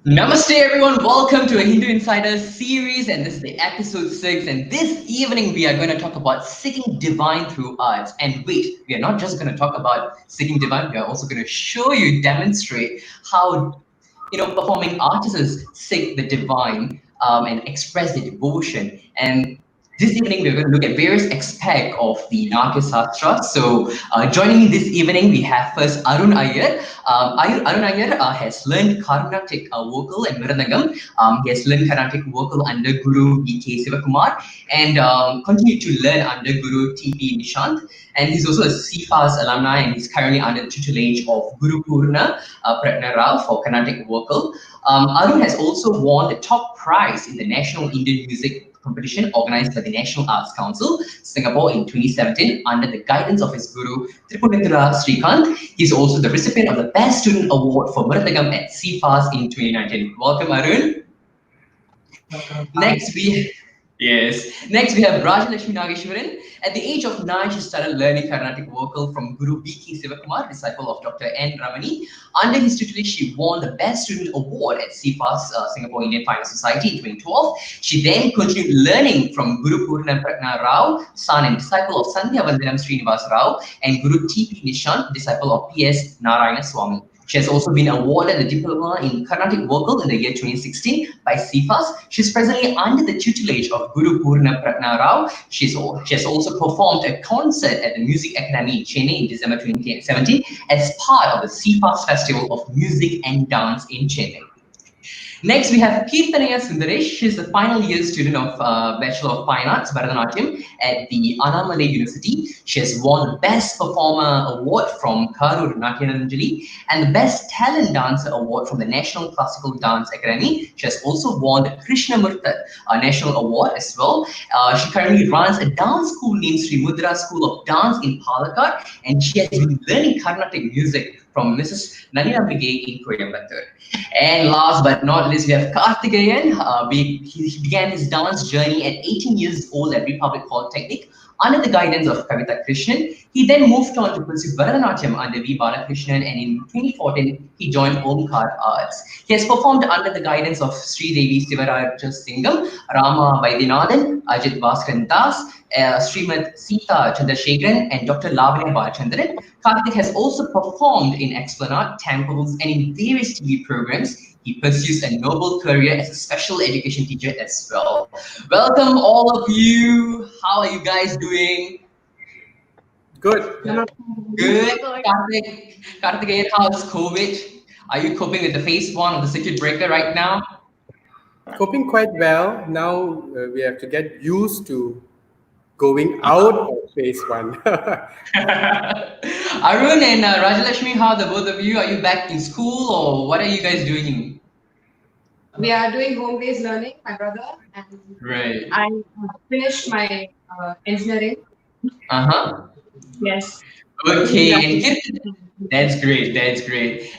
Namaste everyone, welcome to a Hindu Insider series, and this is the episode 6, and this evening we are going to talk about seeking divine through arts. And wait, we are not just going to talk about seeking divine, we are also going to show you, demonstrate how performing artists seek the divine and express their devotion. And this evening, we're going to look at various aspects of the Natya Sastra. So, joining me this evening, we have first Arun Iyer. Arun Iyer has learned Carnatic vocal and Miranagam. He has learned Carnatic vocal under Guru B.K. Sivakumar and continued to learn under Guru T.P. Nishant. And he's also a CFAS alumni, and he's currently under the tutelage of Guru Purna Pratna Rao for Carnatic vocal. Arun has also won the top prize in the National Indian Music competition organized by the National Arts Council, Singapore in 2017 under the guidance of his guru, Tripunithura Srikanth. He's also the recipient of the Best Student Award for Mrittagam at CFAS in 2019. Welcome, Arun. Next we have Rajalakshmi Nageswaran. At the age of 9, she started learning Carnatic vocal from Guru B.K. Sivakumar, disciple of Dr. N. Ramani. Under his tutelage, she won the Best Student Award at CFAS, Singapore Indian Fine Arts Society in 2012. She then continued learning from Guru Purna Pratna Rao, son and disciple of Sandhya Vandanam Srinivas Rao, and Guru T.P. Nishant, disciple of P.S. Narayana Swami. She has also been awarded the diploma in Carnatic vocal in the year 2016 by CFAS. She's presently under the tutelage of Guru Purna Pratna Rao. She has also performed a concert at the Music Academy in Chennai in December 2017 as part of the CFAS Festival of Music and Dance in Chennai. Next, we have Keerthaneeya Sundaresh. She's the final year student of Bachelor of Fine Arts, Bharatanatyam, at the Annamalai University. She has won the Best Performer Award from Karur Natyananjali and the Best Talent Dancer Award from the National Classical Dance Academy. She has also won the Krishnamurtha National Award as well. She currently runs a dance school named Sri Mudra School of Dance in Palakkad, and she has been learning Carnatic music from Mrs. Nanina Mige in Coimbatore. And last but not least, we have Karthikgayan. He began his dance journey at 18 years old at Republic Polytechnic under the guidance of Kavita Krishnan. He then moved on to pursue Bharatanatyam under V. Balakrishnan, and in 2014, he joined Omkar Arts. He has performed under the guidance of Sri Devi Sivaraja Singham, Rama Vaidyanathan, Ajit Bhaskaran Das, Srimad Sita Chandrasekharan, and Dr. Lavanya Balachandran. Karthik has also performed in Esplanade, temples, and in various TV programs. He pursues a noble career as a special education teacher as well. Welcome, all of you. How are you guys doing? Good. Good. Karthik, how's COVID? Are you coping with the phase 1 of the circuit breaker right now? Coping quite well. Now we have to get used to going out of phase 1. Arun and Rajalakshmi, how are the both of you? Are you back in school or what are you guys doing? We are doing home-based learning, my brother, and right. I finished my engineering. Yes. Okay, and that's great.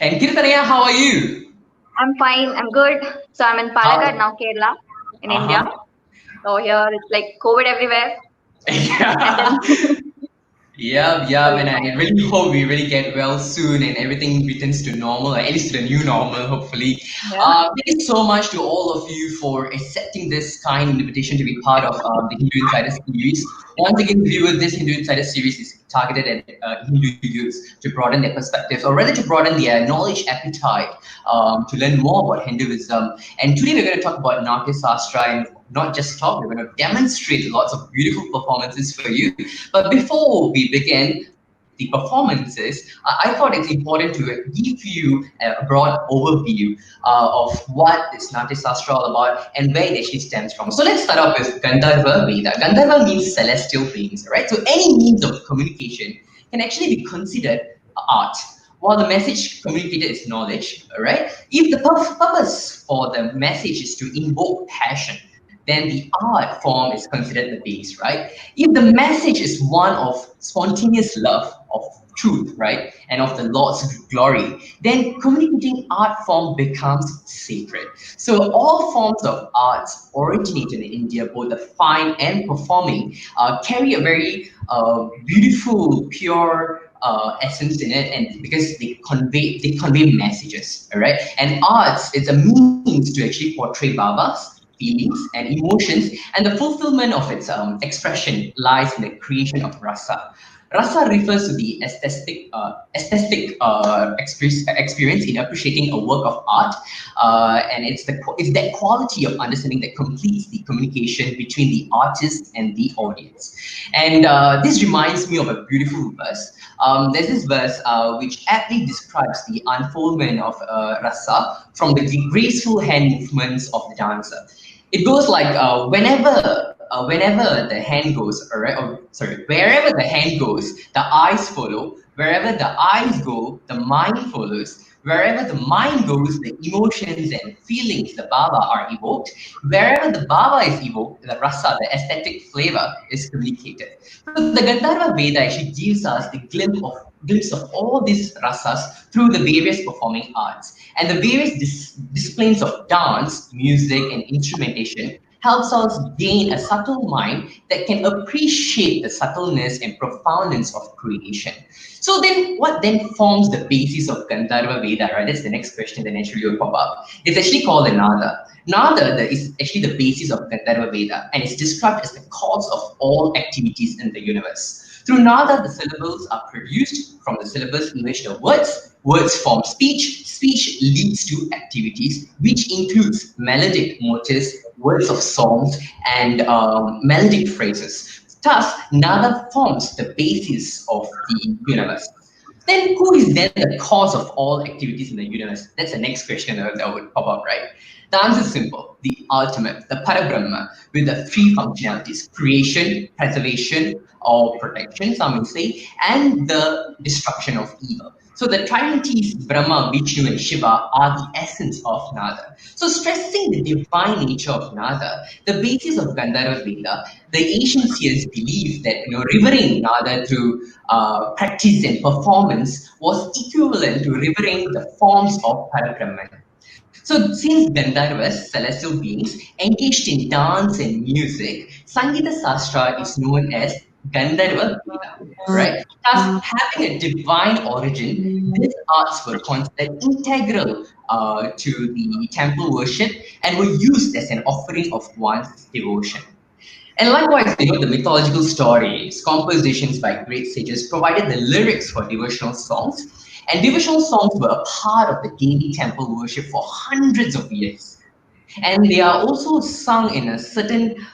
And Keerthaneeya, how are you? I'm fine. I'm good. So I'm in Palakkad now, Kerala, in India. So here it's like COVID everywhere. Yeah, and I really hope we really get well soon and everything returns to normal, or at least to the new normal, hopefully. Yeah. Thank you so much to all of you for accepting this kind invitation to be part of the Hindu Insider series. Once again, viewers, this Hindu Insider series is targeted at Hindu youths to broaden their perspectives, or rather to broaden their knowledge appetite, to learn more about Hinduism. And today we're going to talk about Natya Sastra, and not just talk, we're going to demonstrate lots of beautiful performances for you. But before we begin the performances, I thought it's important to give you a broad overview of what is Natya Sastra all about and where it actually stems from. So let's start off with Gandharva Veda. Gandharva means celestial beings, right? So any means of communication can actually be considered art, while the message communicated is knowledge, right? If the purpose for the message is to invoke passion, then the art form is considered the base, right? If the message is one of spontaneous love, of truth, right, and of the Lord's glory, then communicating art form becomes sacred. So all forms of arts originated in India, both the fine and performing, carry a very beautiful, pure essence in it, and because they convey messages, all right. And arts is a means to actually portray Baba's feelings and emotions, and the fulfillment of its expression lies in the creation of rasa. Rasa refers to the experience in appreciating a work of art, and it's that quality of understanding that completes the communication between the artist and the audience. And this reminds me of a beautiful verse. There's this verse which aptly describes the unfoldment of rasa from the graceful hand movements of the dancer. It goes like whenever the hand goes, wherever the hand goes, the eyes follow. Wherever the eyes go, the mind follows. Wherever the mind goes, the emotions and feelings, the Baba, are evoked. Wherever the Baba is evoked, the rasa, the aesthetic flavor, is communicated. So the Gandharva Veda actually gives us the glimpse of all these rasas through the various performing arts. And the various disciplines of dance, music, and instrumentation helps us gain a subtle mind that can appreciate the subtleness and profoundness of creation. So then, what then forms the basis of Gandharva Veda, right? That's the next question that naturally will pop up. It's actually called the Nada. Nada is actually the basis of Gandharva Veda, and it's described as the cause of all activities in the universe. Through Nada, the syllables are produced from the syllables in which the words form speech leads to activities, which includes melodic motifs, words of songs, and melodic phrases. Thus, Nada forms the basis of the universe. Then, who is then the cause of all activities in the universe? That's the next question that would pop up, right? The answer is simple: the ultimate, the Parabrahma, with the three functionalities: creation, preservation, or protection, some will say, and the destruction of evil. So the trinities Brahma, Vishnu, and Shiva are the essence of Nada. So stressing the divine nature of Nada, the basis of Gandharva Veda, the ancient seers believed that revering Nada through practice and performance was equivalent to revering the forms of Parabrahman. So since Gandharvas, celestial beings, engaged in dance and music, Sangita Sastra is known as Gandharva Veda, right? Thus, having a divine origin, these arts were considered integral to the temple worship and were used as an offering of one's devotion. And likewise, the mythological stories, compositions by great sages provided the lyrics for devotional songs, and devotional songs were a part of the daily temple worship for hundreds of years. And they are also sung in a certain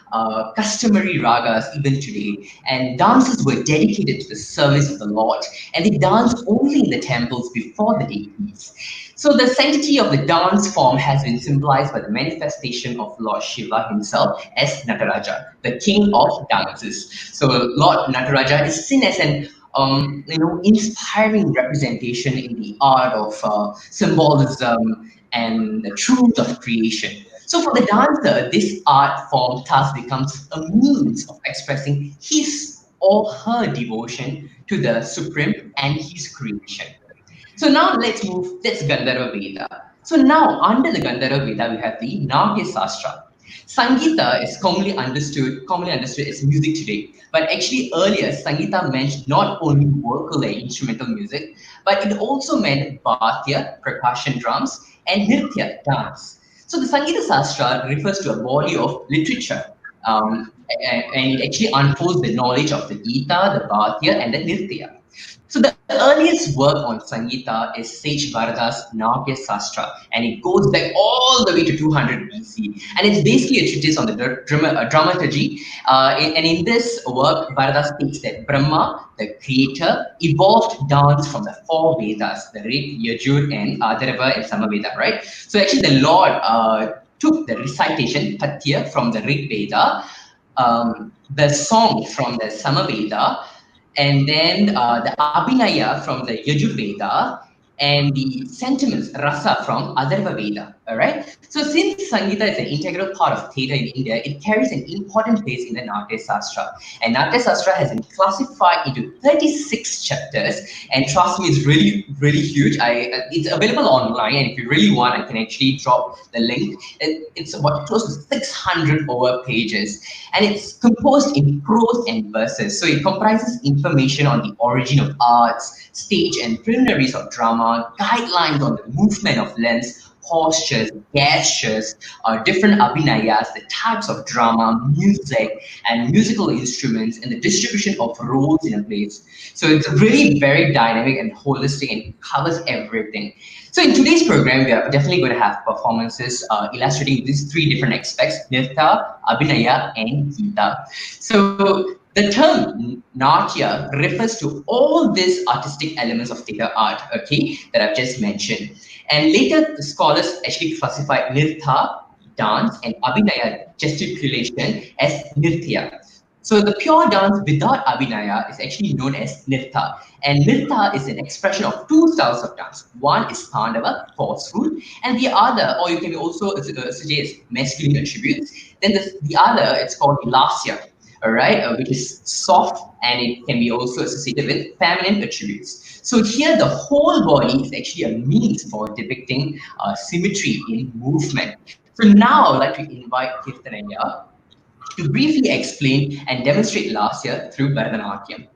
customary ragas even today. And dances were dedicated to the service of the Lord, and they danced only in the temples before the deities. So the sanctity of the dance form has been symbolized by the manifestation of Lord Shiva himself as Nataraja, the king of dances. So Lord Nataraja is seen as an inspiring representation in the art of symbolism and the truth of creation. So for the dancer, this art form thus becomes a means of expressing his or her devotion to the Supreme and his creation. So now that's Gandharva Veda. So now under the Gandharva Veda, we have the Natya Sastra. Sangita is commonly understood as music today. But actually earlier, Sangita meant not only vocal and instrumental music, but it also meant bhatya, percussion drums, and nritya, dance. So the Sangita Sastra refers to a body of literature, and it actually unfolds the knowledge of the Gita, the bhatya, and the nritya. So the earliest work on Sangita is Sage Bharata's Natya Sastra, and it goes back all the way to 200 BC. And it's basically a treatise on the dramaturgy. And in this work, Bharata states that Brahma, the creator, evolved dance from the four Vedas, the Rig, Yajur, and Atharva and Samaveda, right? So actually the Lord took the recitation, Patya, from the Rig Veda, the song from the Samaveda, and then the Abhinaya from the Yajurveda, and the sentiments, rasa, from Atharva Veda. All right. So since Sangeeta is an integral part of theatre in India, it carries an important place in the Natya Sastra. And Natya Sastra has been classified into 36 chapters. And trust me, it's really, really huge. It's available online, and if you really want, I can actually drop the link. It's about close to 600 over pages, and it's composed in prose and verses. So it comprises information on the origin of arts, stage and preliminaries of drama, guidelines on the movement of lens, postures, gestures, different abhinayas, the types of drama, music, and musical instruments, and the distribution of roles in a place. So it's really very dynamic and holistic and covers everything. So in today's program, we are definitely going to have performances illustrating these three different aspects: Nirtya, Abhinaya, and Gita. So the term Natya refers to all these artistic elements of theatre art, okay, that I've just mentioned. And later, the scholars actually classified Nirtya, dance, and Abhinaya, gesticulation, as Nirtya. So the pure dance without Abhinaya is actually known as Nirtya. And Nirtya is an expression of two styles of dance. One is Tandava, forceful, and the other, or you can also suggest masculine attributes. Then the other, it's called Lasya, all right, which is soft, and it can be also associated with feminine attributes. So here, the whole body is actually a means for depicting symmetry in movement. So now I'd like to invite Keerthaneeya to briefly explain and demonstrate Lasya through Bharatanatyam.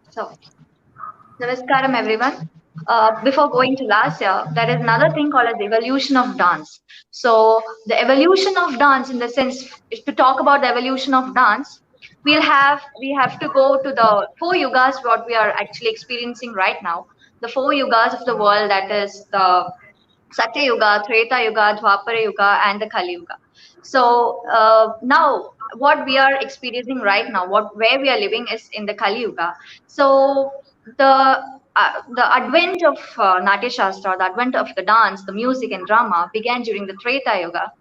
So, Namaskaram everyone. Before going to last year, there is another thing called as evolution of dance. So the evolution of dance, in the sense, if to talk about the evolution of dance, we have to go to the four yugas what we are actually experiencing right now. The four yugas of the world, that is the Satya Yuga, Treta Yuga, Dwapara Yuga, and the Kali Yuga. So now what we are experiencing right now, what where we are living is in the Kali Yuga. So the advent of Natya Shastra, the advent of the dance, the music and drama began during the Treta Yuga,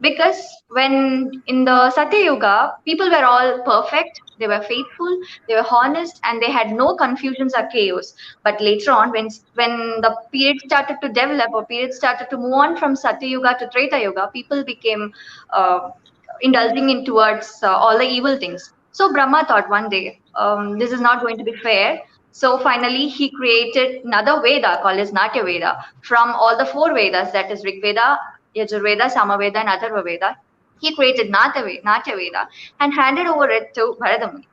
because when in the Satya Yuga, people were all perfect, they were faithful, they were honest, and they had no confusions or chaos. But later on, when the period started to develop, or period started to move on from Satya Yuga to Treta Yuga, people became uh, indulging in towards all the evil things. So Brahma thought one day, this is not going to be fair. So finally, he created another Veda called as Natya Veda from all the four Vedas, that is Rig Veda, Yajurveda, Samaveda, and Atharva Veda. He created Natya Veda and handed over it to Bharadamuni.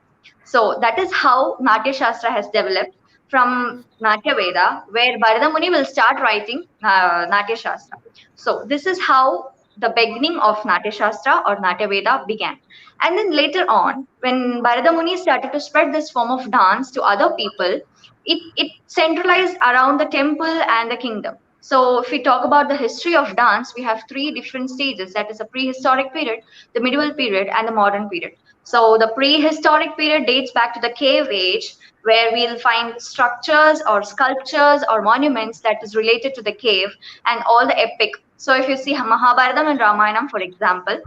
So that is how Natya Shastra has developed from Natya Veda, where Bharadamuni will start writing Natya Shastra. So this is how the beginning of Natya Shastra or Natya Veda began. And then later on, when Bharadamuni started to spread this form of dance to other people, it centralized around the temple and the kingdom. So if we talk about the history of dance, we have three different stages. That is a prehistoric period, the medieval period, and the modern period. So the prehistoric period dates back to the cave age, where we'll find structures or sculptures or monuments that is related to the cave and all the epic. So if you see Mahabharatam and Ramayanam, for example,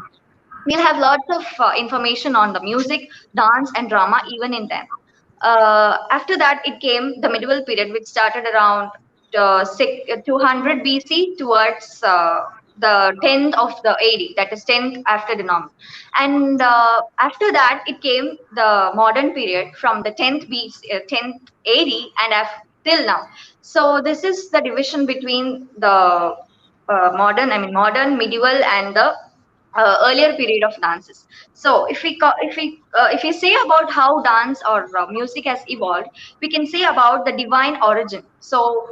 we'll have lots of information on the music, dance, and drama even in them. After that, it came the medieval period, which started around 200 BC towards the 10th of the AD, that is 10th after the norm. And after that, it came the modern period from the 10th BC, 10th AD and till now. So this is the division between the modern, medieval, and the earlier period of dances. So if we say about how dance or music has evolved, we can say about the divine origin. So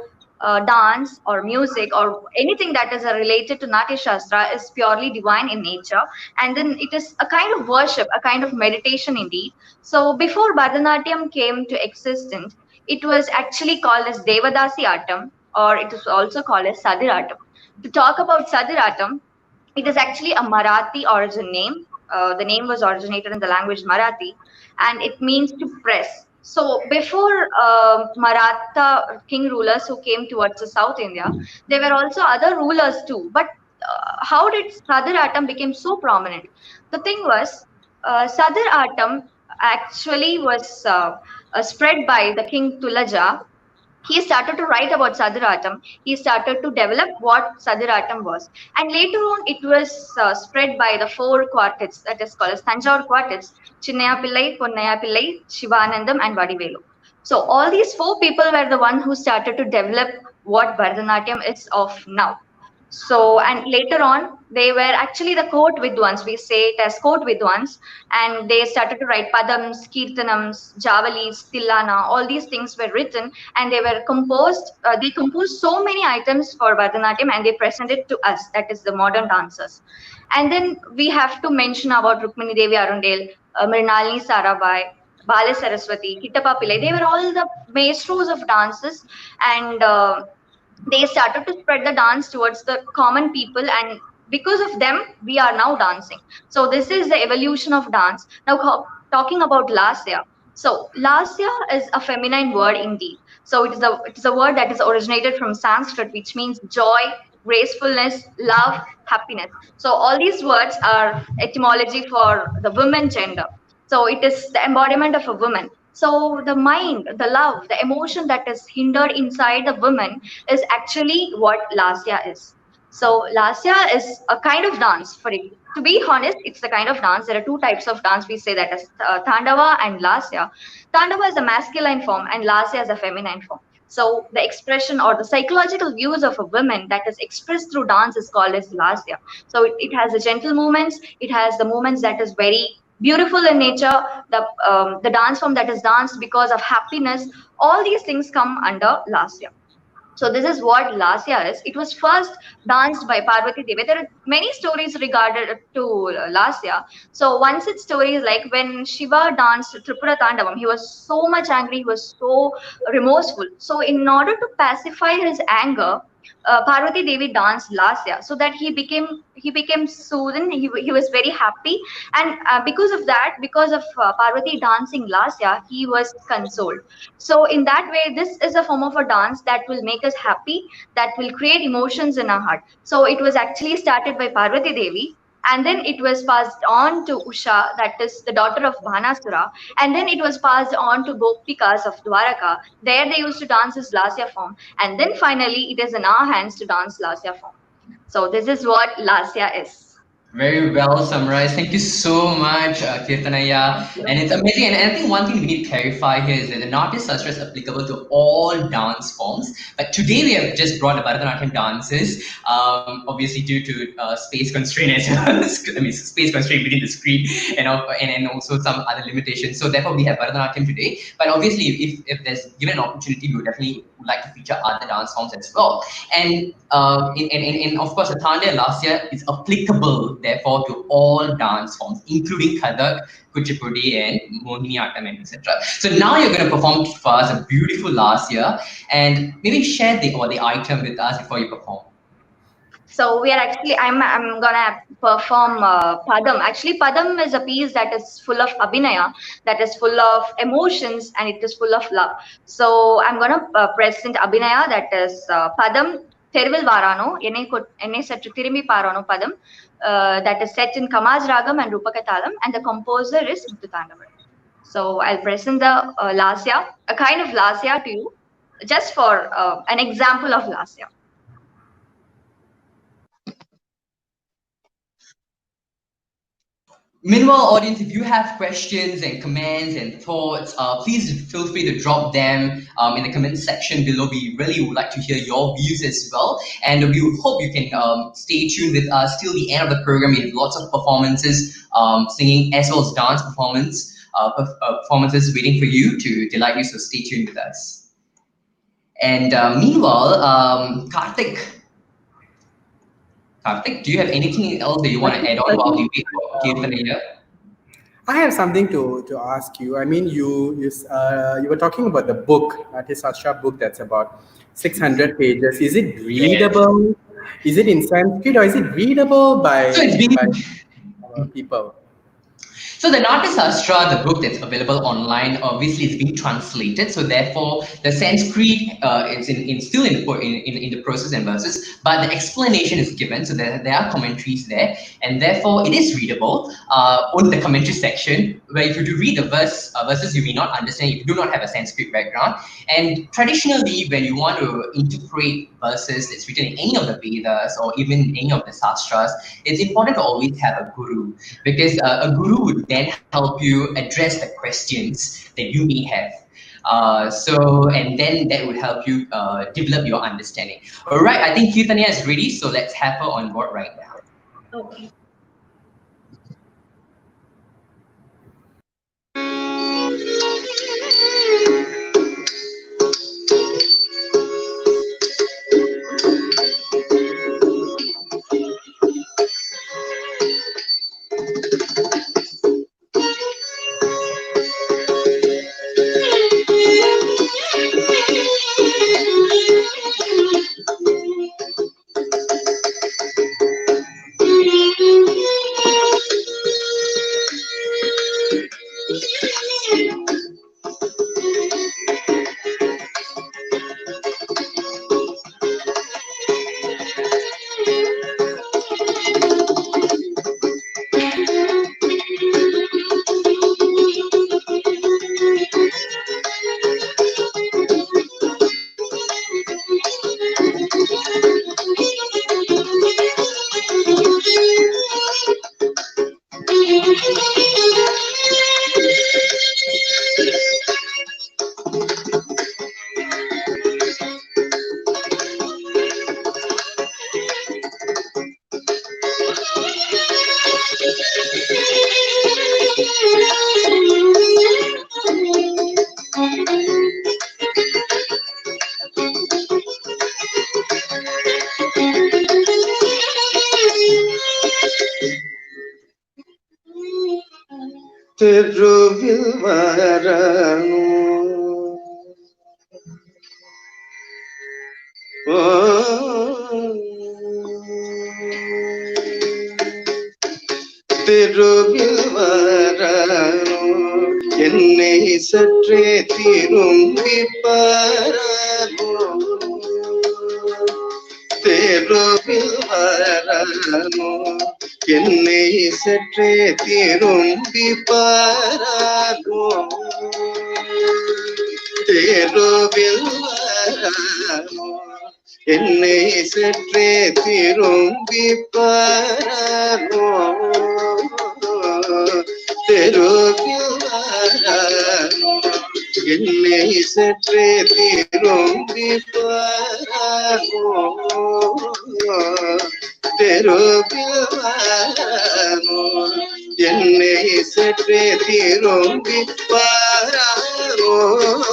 dance or music or anything that is related to Natya Shastra is purely divine in nature, and then it is a kind of worship, a kind of meditation indeed. So before Bharatanatyam came to existence, it was actually called as Devadasi Atam, or it is also called as Sadiratam. To talk about Sadiratam, it is actually a Marathi origin name. The name was originated in the language Marathi, and it means to press. So before Maratha king rulers who came towards the South India, there were also other rulers too. But how did Sadir Atam become so prominent? The thing was, Sadir Atam actually was spread by the king Tulaja. he started to write about Sadhuratam. He started to develop what Sadhuratam was. And later on, it was spread by the four quartets that is called as Tanjore quartets, Chinnaya Pillai, Ponnaya Pillai, Shivanandam, and Vadivelu. So all these four people were the one who started to develop what Bharatanatyam is of now. So, and later on, they were actually the court vidwans, we say it as court vidwans, and they started to write padams, kirtanams, javalis, tillana, all these things were written, and they were composed, they composed so many items for Bharatanatyam and they presented to us, that is the modern dancers. And then we have to mention about Rukmini Devi Arundel, Mrinalini Sarabhai, Bala Saraswati, Kittappa Pillai, they were all the maestros of dances, and they started to spread the dance towards the common people, and because of them we are now dancing. So this is the evolution of dance. Now talking about lasya, so lasya is a feminine word indeed. So it is a word that is originated from Sanskrit, which means joy, gracefulness, love, happiness. So all these words are etymology for the women gender. So it is the embodiment of a woman. So the mind, the love, the emotion that is hindered inside the woman is actually what lasya is. So lasya is a kind of dance. For it, to be honest, it's the kind of dance. There are two types of dance. We say that as Tandava and lasya. Tandava is a masculine form and lasya is a feminine form. So the expression or the psychological views of a woman that is expressed through dance is called as lasya. So it has the gentle movements. It has the movements that is very beautiful in nature, the dance form that is danced because of happiness. All these things come under lasya. So this is what lasya is. It was first danced by Parvati Devi. There are many stories regarded to lasya. So one such story is like when Shiva danced Tripura Tandavam, he was so much angry, he was so remorseful. So in order to pacify his anger, Parvati Devi danced lasya, so that he became soothed. He was very happy, and because of that, because of Parvati dancing lasya, he was consoled. So in that way, this is a form of a dance that will make us happy, that will create emotions in our heart. So it was actually started by Parvati Devi, and then it was passed on to Usha, that is the daughter of Bhanasura, and then it was passed on to Gopikas of Dwaraka. There they used to dance this lasya form, and then finally it is in our hands to dance lasya form. So this is what lasya is. Very well summarized. Thank you so much, Keerthaneeya. And it's amazing. And I think one thing we need to clarify here is that the Natya Sastra is applicable to all dance forms. But today we have just brought the Bharatanatyam dances, obviously due to space constraint as well. I mean, space constraint within the screen and also some other limitations. So therefore we have Bharatanatyam today. But obviously if there's given an opportunity, we would definitely like to feature other dance forms as well. And of course, the Tandya Lasya is applicable therefore to all dance forms, including Kathak, Kuchipudi, and Mohiniyattam, and etc. So now you're going to perform for us a beautiful Lasya, and maybe share the item with us before you perform. So we are actually, I'm gonna perform Padam. Actually, Padam is a piece that is full of abhinaya, that is full of emotions, and it is full of love. So I'm gonna present abhinaya, that is Padam Thervil Varano, Enne Sattu Tirumbi Parano Padam, that is set in Kamaj Ragam and Rupakatalam, and the composer is Muthutandavar. So I'll present the Lasya, a kind of Lasya to you, just for an example of Lasya. Meanwhile, audience, if you have questions and comments and thoughts, please feel free to drop them in the comment section below. We really would like to hear your views as well. And we hope you can stay tuned with us till the end of the program. We have lots of performances, singing as well as dance performances waiting for you to delight you, so stay tuned with us. And meanwhile, Karthik, do you have anything else that you want to add on while we wait for Keerthaneeya? I have something to ask you. I mean, you were talking about the book, Natya Sastra book, that's about 600 pages. Is it readable? Yes. Is it in Sanskrit, or is it readable by people? So the Natya Sastra, the book that's available online, obviously is being translated. So therefore, the Sanskrit is still in the process and verses, but the explanation is given. So there are commentaries there, and therefore it is readable. On the commentary section, where if you do read the verses, you may not understand if you do not have a Sanskrit background. And traditionally, when you want to interpret verses that's written in any of the Vedas or even any of the Sastras, it's important to always have a guru, because a guru would then help you address the questions that you may have. And then that would help you develop your understanding. All right, I think Keerthaneeya is ready, so let's have her on board right now. Okay. தெருவில் வரணும் தெருவில் வரணும் என்னை சற்றே திரும்பி பாரணும் தெருவில் வரணும் என்னை சற்றே திரும்பி பாரணும் தெருவில் வரணும் என்னை சற்றே திரும்பி பாரணும் தெருவில் வரணும் என்னை சற்றே திரும்பி பாரணும் தெருவில் வரணும் என்னை சற்றே திரும்பி பாரணும்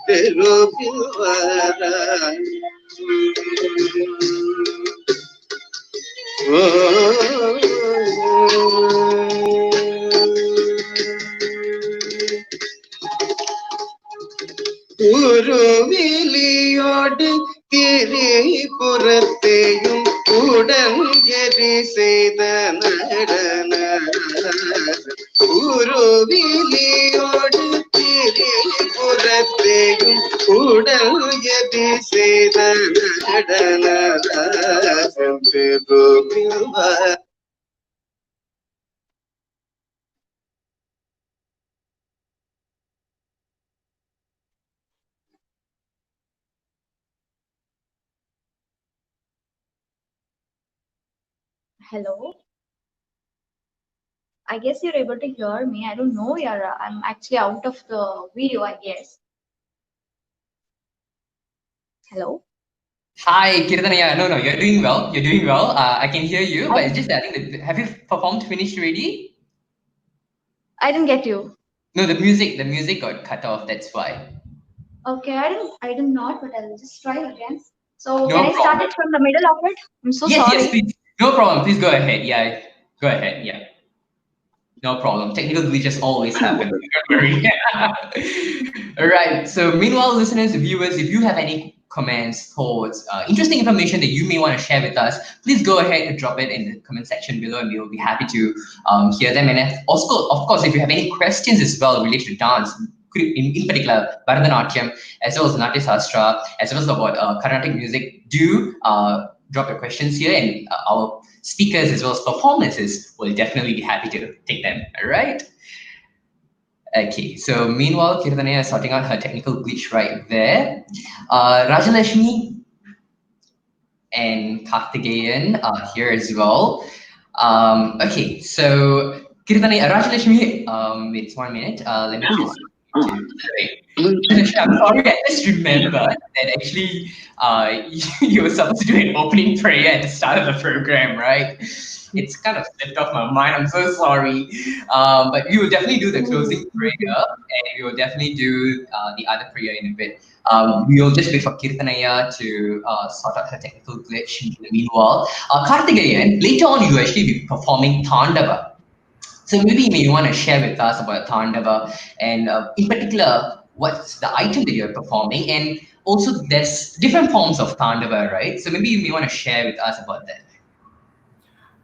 தெருவில் வரணும் உருவிலியோடு திரிபுரத்தையும் உடன் எரி செய்த நடன உருவிலியோடு திரிபுரத்தையும் உடன் எரி செய்த நடன Hello. I guess you're able to hear me. I don't know. I'm actually out of the video, I guess. Hello. Hi, Keerthaneeya. No, you're doing well. You're doing well. I can hear you, but it's just that I think have you performed finished already? I didn't get you. No, the music got cut off. That's why. Okay, I did not, but I'll just try again. So No can I start problem. it from the middle of it? I'm so Yes, sorry. yes, please. No problem. Please go ahead. Yeah, go ahead. Yeah. No problem. Technical glitches always happen. Don't worry. All right. So, meanwhile, listeners, viewers, if you have any comments, thoughts, interesting information that you may want to share with us, please go ahead and drop it in the comment section below, and we will be happy to hear them. And also, of course, if you have any questions as well related to dance, in particular Bharatanatyam, as well as Natya Sastra, as well as about Carnatic music, do drop your questions here, and our speakers as well as performances will definitely be happy to take them. All right. Okay, so meanwhile, Keerthaneeya is sorting out her technical glitch right there. Rajalakshmi and Karthikgayan are here as well. Okay, so Keerthaneeya, Rajalakshmi, wait 1 minute. Let me just. Wait. Rajalakshmi, I'm sorry, I just remembered that actually you were supposed to do an opening prayer at the start of the program, right? It's kind of slipped off my mind. I'm so sorry. But we will definitely do the closing prayer, and we will definitely do the other prayer in a bit. We will just wait for Keerthaneeya to sort out her technical glitch in the meanwhile. Karthikgayan, later on you will actually be performing Tandava. So maybe you want to share with us about Tandava and in particular, what's the item that you're performing? And also there's different forms of Tandava, right? So maybe you may want to share with us about that.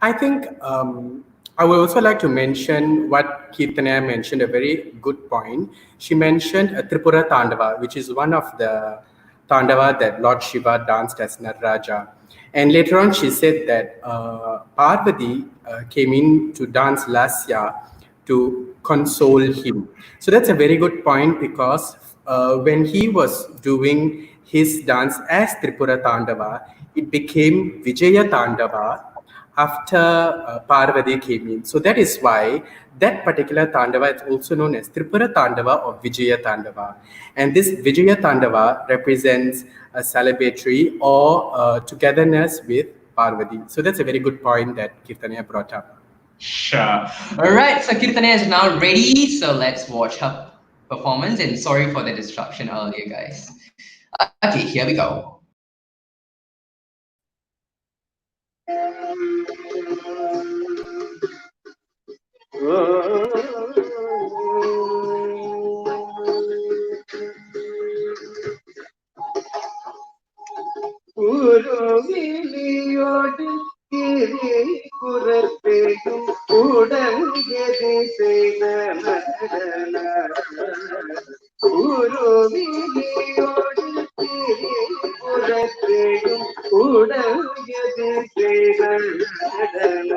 I think I would also like to mention what Keerthaneeya mentioned, a very good point. She mentioned a Tripura Tandava, which is one of the Tandava that Lord Shiva danced as Nataraja. And later on, she said that Parvati came in to dance Lasya to console him. So that's a very good point because when he was doing his dance as Tripura Tandava, it became Vijaya Tandava after Parvati came in. So that is why that particular Tandava is also known as Tripura Tandava or Vijaya Tandava. And this Vijaya Tandava represents a celebratory or togetherness with Parvati. So that's a very good point that Keerthaneeya brought up. Sure. All right, so Keerthaneeya is now ready. So let's watch her performance. And sorry for the disruption earlier, guys. Okay, here we go. உருவிலியோடு கிரி புறப்பேயும் உடன் எதி செய்த நடன உருவிலியோடு கிரி புறப்பேயும் உடன் எதி செய்த நடன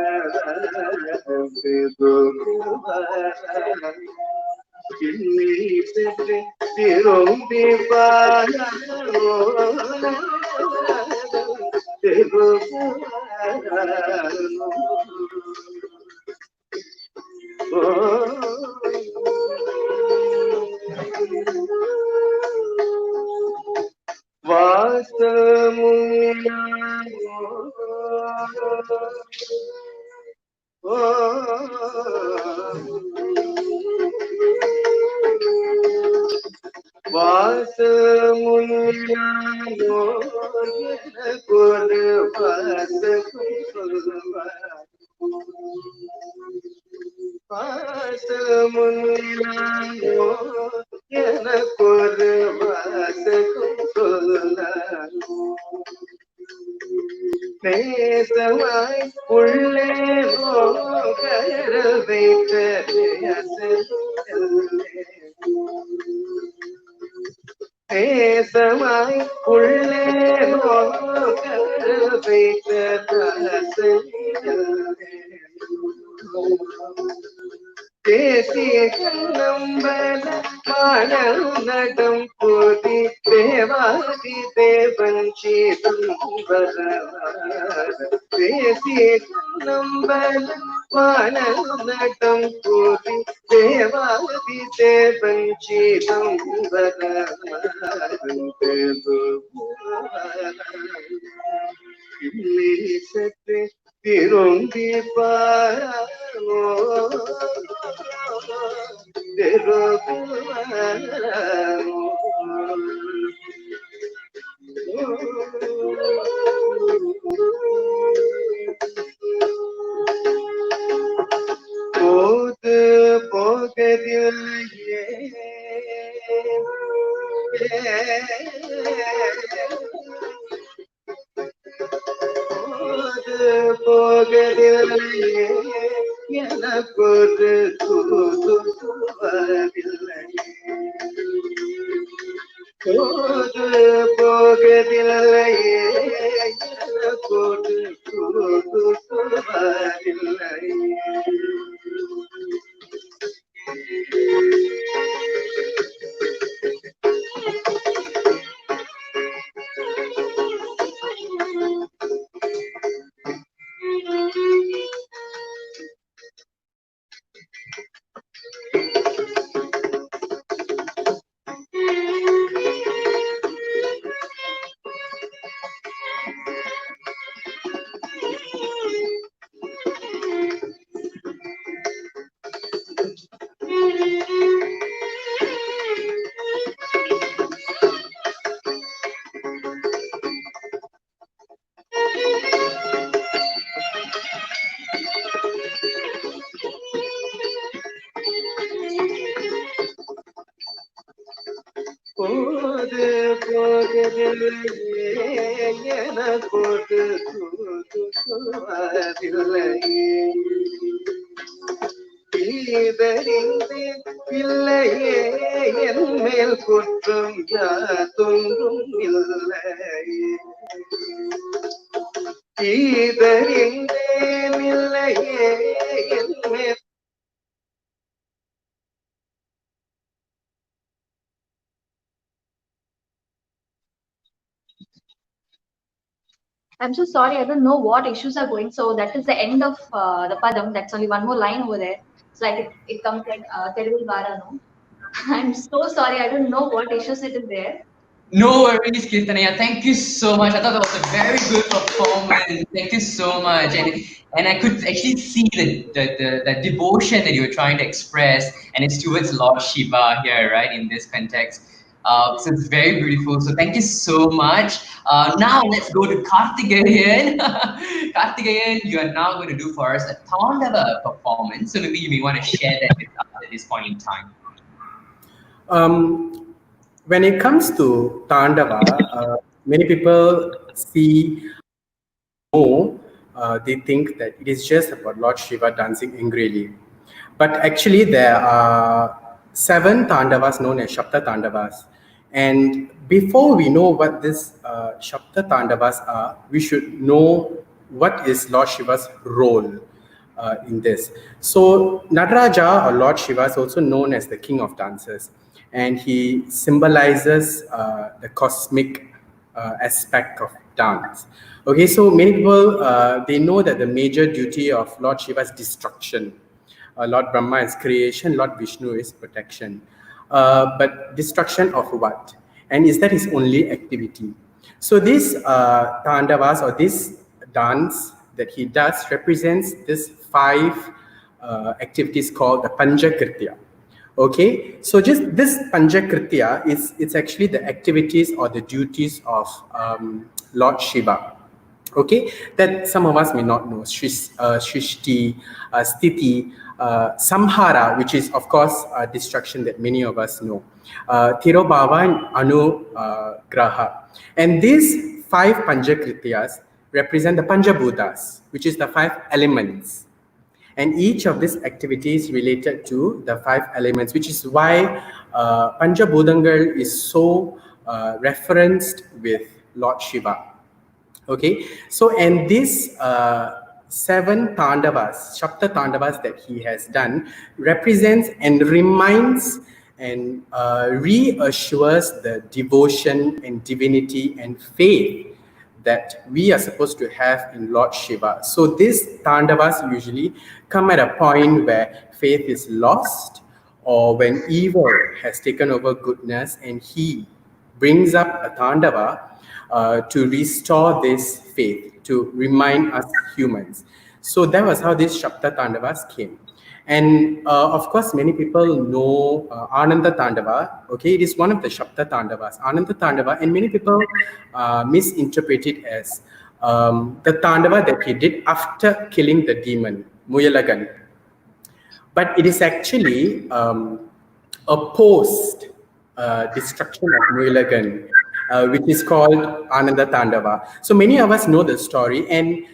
திரும்பி வாசமுனியானோ எனக்கொரு வாசமுனியானோ எனக்கொரு வாசகம் சொல்ல நேசமாய் உள்ளே கரல் வைத்த நேசமாய் உள்ளே கரல் வைத்த தேசிய நம்பல மாடல் நடம் போதி தேவாதி தேவன் சீதம்பர தேசிய நம்பல மாடல் நடம் போதி தேவாதி தேவன் சீதம்பர சற்று திரும்பி பாரோ போது போகதில்லையே போகதில்லையே எனக்கொரு தூதுவதில்லையே போது போகதில்லையே எனக்கொரு போது போகவில்லையே எனக்கொரு தூதுவாரில்லையே தீதறிந்தேன் இல்லையே என் மேல் குற்றம் யாதொன்றும் இல்லையே தீதறிந்தேன் இல்லையே என் மேல் I'm so sorry, I don't know what issues are going. So that is the end of the padam. That's only one more line over there. It's like it comes like Telugu Vara, no? I'm so sorry, I don't know what issues it is there. No worries, Keerthaneeya. Thank you so much. I thought that was a very good performance. Thank you so much. And I could actually see the devotion that you were trying to express, and it's towards Lord Shiva here, right, in this context. So it's very beautiful. So thank you so much. Now let's go to Karthikgayan. Karthikgayan, you are now going to do for us a Tandava performance. So maybe you may want to share that with us at this point in time. When it comes to Tandava, many people they think that it is just about Lord Shiva dancing angrily. But actually, there are 7 Tandavas known as Shapta Tandavas. And before we know what these Shapta Tandavas are, we should know what is Lord Shiva's role in this. So Nataraja, or Lord Shiva, is also known as the King of Dancers. And he symbolizes the cosmic aspect of dance. Okay, so many people, they know that the major duty of Lord Shiva is destruction. Lord Brahma is creation, Lord Vishnu is protection. But destruction of what? And is that his only activity? So this Tandavas, or this dance that he does, represents these 5 activities called the Panchakritya. Okay, so just this Panchakritya it's actually the activities or the duties of Lord Shiva. Okay, that some of us may not know. Shrishti, Sthiti, Samhara, which is of course destruction that many of us know. Tirobhava and Anugraha. And these 5 Panchakrityas represent the Panjabhutas, which is the 5 elements. And each of these activities related to the 5 elements, which is why Panjabhudangal is so referenced with Lord Shiva. Okay, so and these 7 Tandavas, Shapta Tandavas that he has done, represents and reminds and reassures the devotion and divinity and faith that we are supposed to have in Lord Shiva. So these Tandavas usually come at a point where faith is lost, or when evil has taken over goodness, and he brings up a Tandava to restore this faith, to remind us humans. So that was how these Shapta Tandavas came. And of course, many people know Ananda Tandava. Okay, it is one of the Shapta Tandavas, Ananda Tandava, and many people misinterpret it as the Tandava that he did after killing the demon, Muyalagan. But it is actually a post destruction of Muyalagan, which is called Ananda Tandava. So many of us know the story, and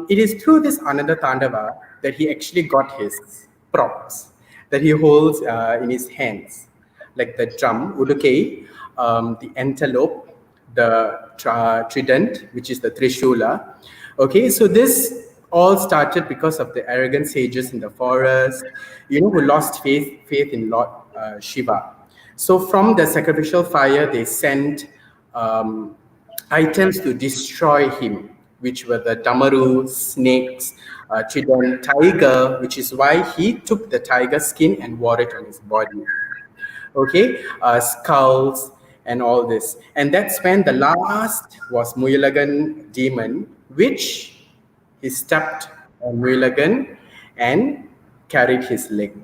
it is through this Ananda Tandava that he actually got his props that he holds in his hands, like the drum, Udukei, the antelope, the trident, which is the Trishula. Okay, so this all started because of the arrogant sages in the forest, who lost faith in Lord Shiva. So from the sacrificial fire, they sent items to destroy him, which were the Damaru, snakes, Trident, tiger, which is why he took the tiger skin and wore it on his body. Okay, skulls and all this. And that's when the last was Muyalagan demon, which he stepped on Muyalagan and carried his leg.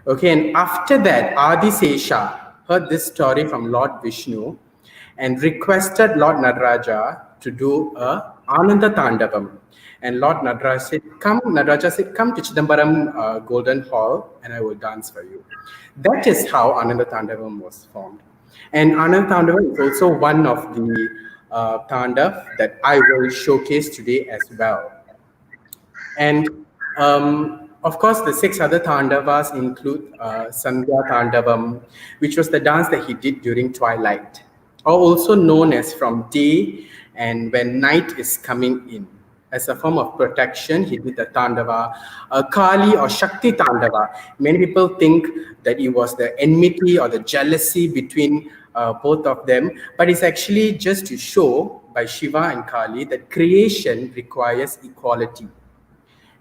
Okay, and after that, Adisesha heard this story from Lord Vishnu and requested Lord Nataraja to do a Ananda Tandavam. And Lord Nataraja said, come to Chidambaram Golden Hall and I will dance for you. That is how Ananda Tandavam was formed. And Anand Tandava is also one of the Tandav that I will showcase today as well. And of course, the 6 other Tandavas include Sandhya Tandavam, which was the dance that he did during twilight, or also known as from day and when night is coming in. As a form of protection, he did the Tandava, Kali or Shakti Tandava. Many people think that it was the enmity or the jealousy between both of them, but it's actually just to show by Shiva and Kali that creation requires equality.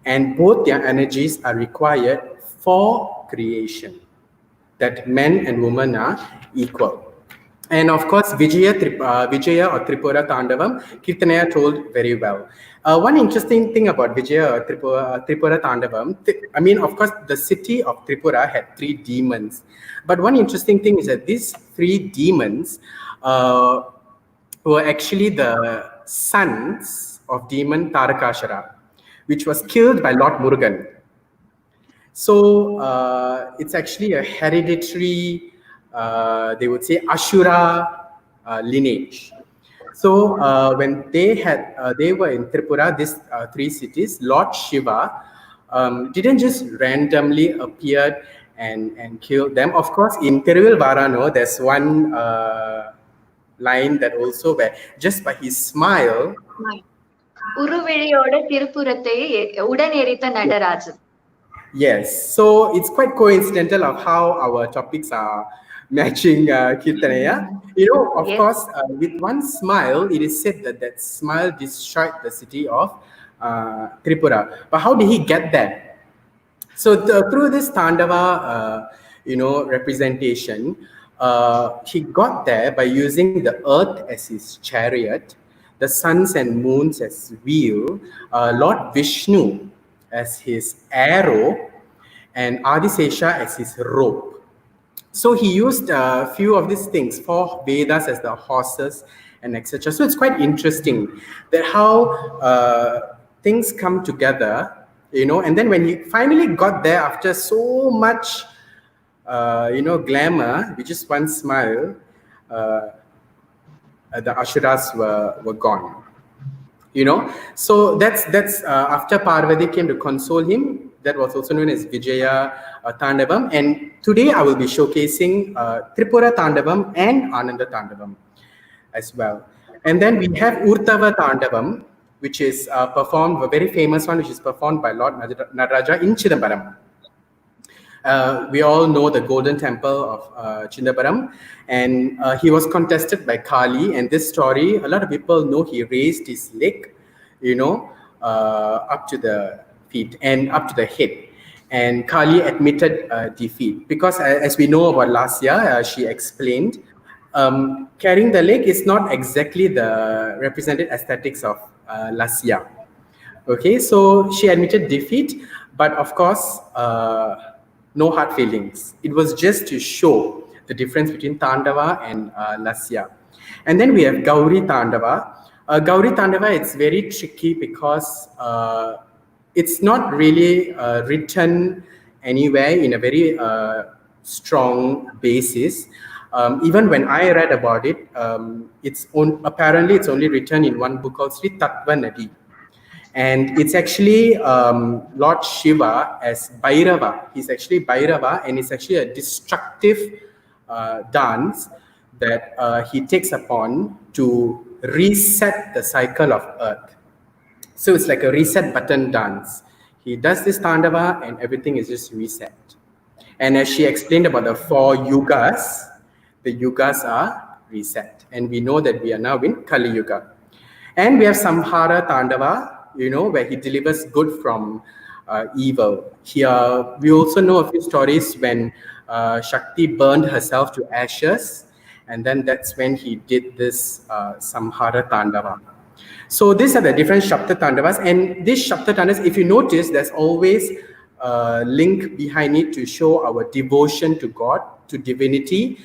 And both their energies are required for creation, that men and women are equal. And of course, Vijaya or Tripura Tandavam, Keerthaneeya told very well. One interesting thing about Vijaya or Tripura Tandavam, I mean, of course, the city of Tripura had 3 demons. But one interesting thing is that these 3 demons were actually the sons of demon Tarakashara, which was killed by Lord Murugan. So it's actually a hereditary, they would say, Ashura lineage. So when they were in Tripura, these 3 cities, Lord Shiva didn't just randomly appear and kill them. Of course, in Tiruvil Varano, there's one line that also where just by his smile, உருவிழியோட திருப்புறத்தை உடனெரித்த Natarajan. Yes, so it's quite coincidental of how our topics are matching, Keerthaneeya. You know, of course, with one smile, it is said that that smile destroyed the city of Tripura. But how did he get there? So through this Tandava, representation, he got there by using the earth as his chariot, the suns and moons as wheel, Lord Vishnu as his arrow, and Adisesha as his rope. So he used a few of these things, 4 Vedas as the horses and etc. So it's quite interesting that how things come together, and then when he finally got there after so much, glamour, with just one smile, the Ashuras were gone. So that's after Parvati came to console him. That was also known as Vijaya Tandavam. And today I will be showcasing Tripura Tandavam and Ananda Tandavam as well. And then we have Urtava Tandavam, which is performed, a very famous one, which is performed by Lord Nataraja in Chidambaram. We all know the Golden Temple of Chidambaram, and he was contested by Kali. And this story, a lot of people know he raised his leg, up to the feet and up to the head. And Kali admitted defeat because, as we know about Lasya, she explained, carrying the leg is not exactly the represented aesthetics of Lasya. Okay, so she admitted defeat, but of course, no hard feelings. It was just to show the difference between Tandava and Lasya. And then we have Gauri Tandava. Gauri Tandava, it's very tricky because it's not really written anywhere in a very strong basis. Even when I read about it, apparently it's only written in one book called Sri Tattva Nadi. And it's actually Lord Shiva as Bhairava. He's actually Bhairava, and it's actually a destructive dance that he takes upon to reset the cycle of earth. So it's like a reset button dance. He does this Tandava and everything is just reset. And as she explained about the 4 yugas, the yugas are reset. And we know that we are now in Kali Yuga. And we have Samhara Tandava, where he delivers good from evil. Here, we also know a few stories when Shakti burned herself to ashes, and then that's when he did this Samhara Tandava. So these are the different Shapta Tandavas, and these Shapta Tandavas, if you notice, there's always a link behind it to show our devotion to God, to divinity,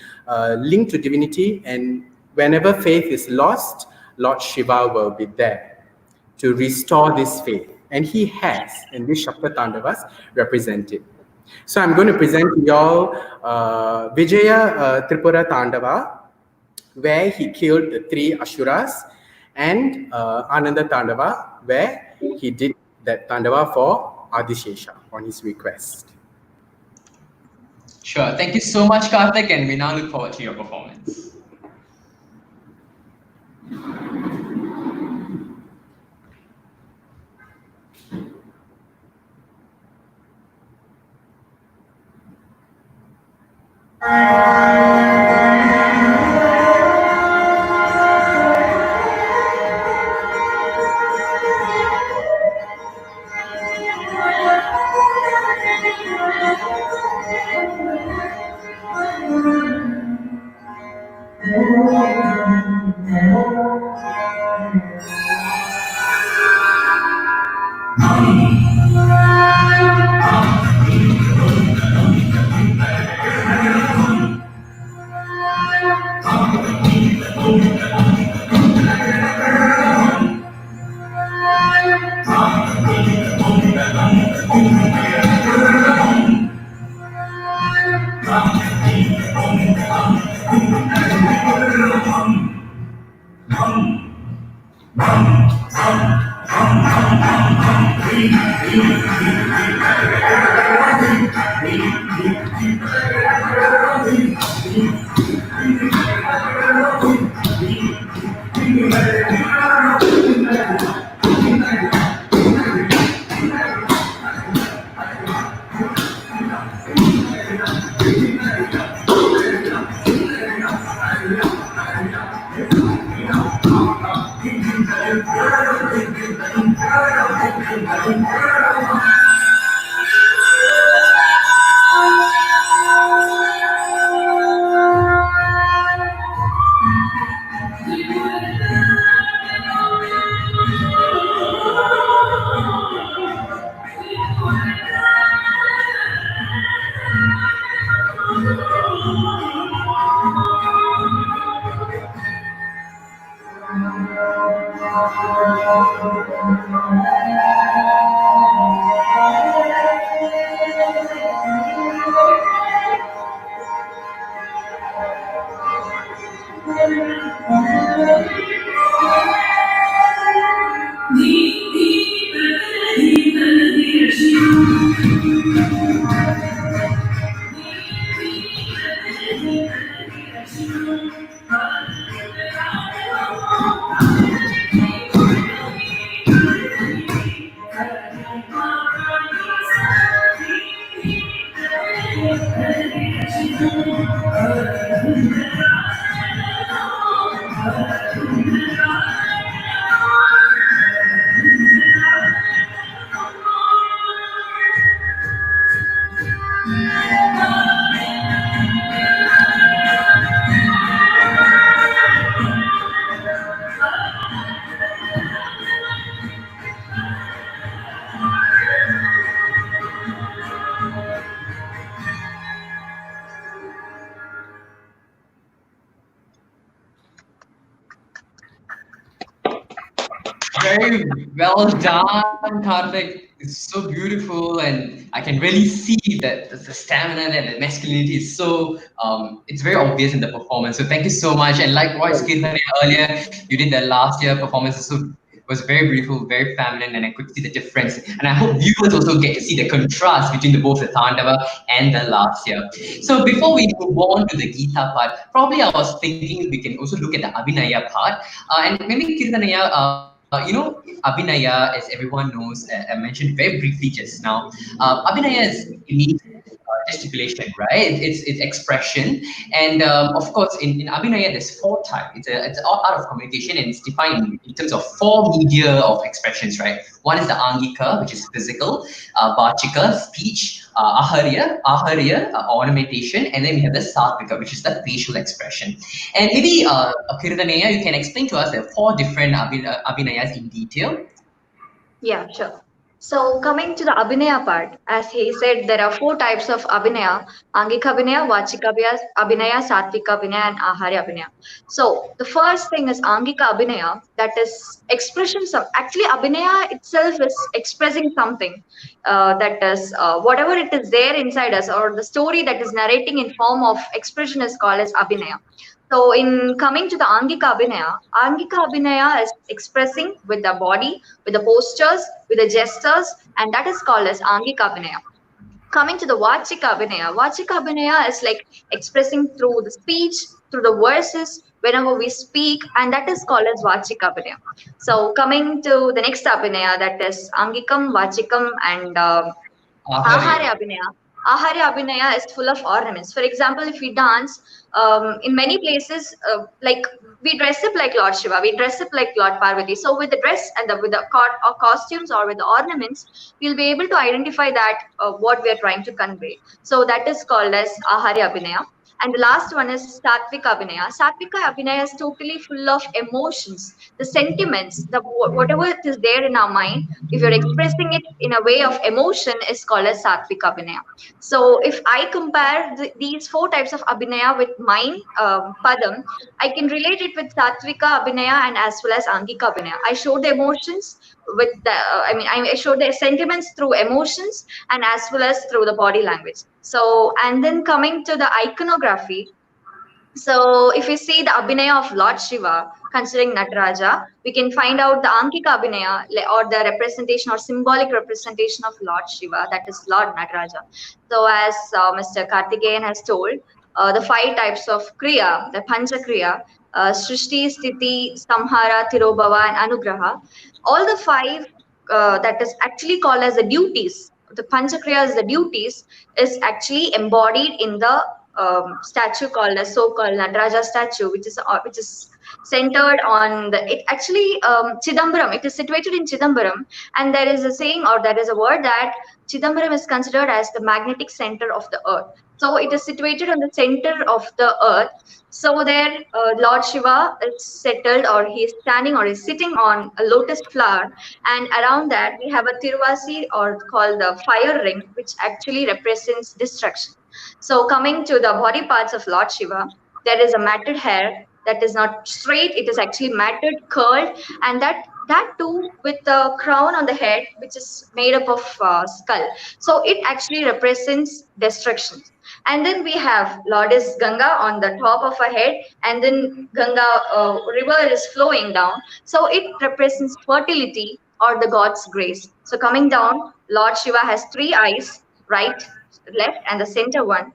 link to divinity, and whenever faith is lost, Lord Shiva will be there to restore this faith. And he has, and these Shapta Tandavas represent it. So I'm going to present to you all Vijaya Tripura Tandava, where he killed the 3 Asuras, and Ananda Tandava, where he did that Tandava for Adishesha on his request. Sure. Thank you so much, Karthik, and we now look forward to your performance. Very well done, Karthik. It's so beautiful, and I can really see that the stamina and the masculinity is so. It's very obvious in the performance. So thank you so much. And likewise, Keerthaneeya, earlier you did the last year performance. So it was very beautiful, very feminine, and I could see the difference. And I hope viewers also get to see the contrast between both the Tandava and the last year. So before we move on to the Gita part, probably I was thinking we can also look at the Abhinaya part. And maybe Keerthaneeya, Abhinaya, as everyone knows, I mentioned very briefly just now. Abhinaya is innate gesticulation, right? It's expression, and of course, in Abhinaya, there's 4 types. It's all art of communication, and it's defined in terms of 4 media of expressions, right? One is the Angika, which is physical, Vachika, speech, Aharya, ornamentation, and then we have the Satvika, which is the facial expression. And maybe Keerthaneeya, you can explain to us the 4 different Abhinayas in detail. Yeah, sure. So coming to the Abhinaya part, as he said, there are four types of Abhinaya: Angika Abhinaya, Vachika Abhinaya, Satvika Abhinaya, and Aharya Abhinaya. So the first thing is Angika Abhinaya, that is expressions of, actually Abhinaya itself is expressing something, that is whatever it is there inside us, or the story that is narrating in form of expression is called as Abhinaya. So in coming to the Angika Abhinaya is expressing with the body, with the postures, with the gestures, and that is called as Angika Abhinaya. Coming to the Vachika Abhinaya is like expressing through the speech, through the verses, whenever we speak, and that is called as Vachika Abhinaya. So coming to the next Abhinaya, that is Angikam, Vachikam, and Aharya. Aharya Abhinaya. Aharya Abhinaya is full of ornaments. For example, if we dance, in many places, like we dress up like Lord Shiva, we dress up like Lord Parvati. So with the dress and with the or costumes or with the ornaments, we'll be able to identify that what we are trying to convey. So that is called as Aharya Abhinaya. And the last one is Satvika Abhinaya. Satvika Abhinaya is totally full of emotions, the sentiments, the whatever it is there in our mind. If you're expressing it in a way of emotion, is called as Satvika Abhinaya. So if I compare these four types of Abhinaya with mine, Padam, I can relate it with Satvika Abhinaya and as well as Angika Abhinaya. I show the emotions with the, I show the sentiments through emotions and as well as through the body language. So, and then coming to the iconography, so if you see the Abhinaya of Lord Shiva, considering Nataraja, we can find out the Ankika Abhinaya, or the representation or symbolic representation of Lord Shiva, that is Lord Nataraja. So as Mr. Karthikgayan has told, the five types of Kriya, the Pancha Kriya, Srishti, Sthiti, Samhara, Tirobhava, and Anugraha, all the five that is actually called as the duties, the Pancha Kriyas, the duties, is actually embodied in the statue called as so-called Nataraja statue, which is centered on the, it actually Chidambaram. It is situated in Chidambaram, and there is a saying or there is a word that Chidambaram is considered as the magnetic center of the earth. So it is situated on the center of the earth. So there, Lord Shiva is settled, or he is standing, or is sitting on a lotus flower, and around that we have a Tiruvasi, or called the fire ring, which actually represents destruction. So coming to the body parts of Lord Shiva, there is a matted hair that is not straight; it is actually matted, curled, and that too with the crown on the head, which is made up of skull. So it actually represents destruction. And then we have Lourdes Ganga on the top of her head, and then Ganga river is flowing down. So it represents fertility or the God's grace. So coming down, Lord Shiva has three eyes, right, left, and the center one.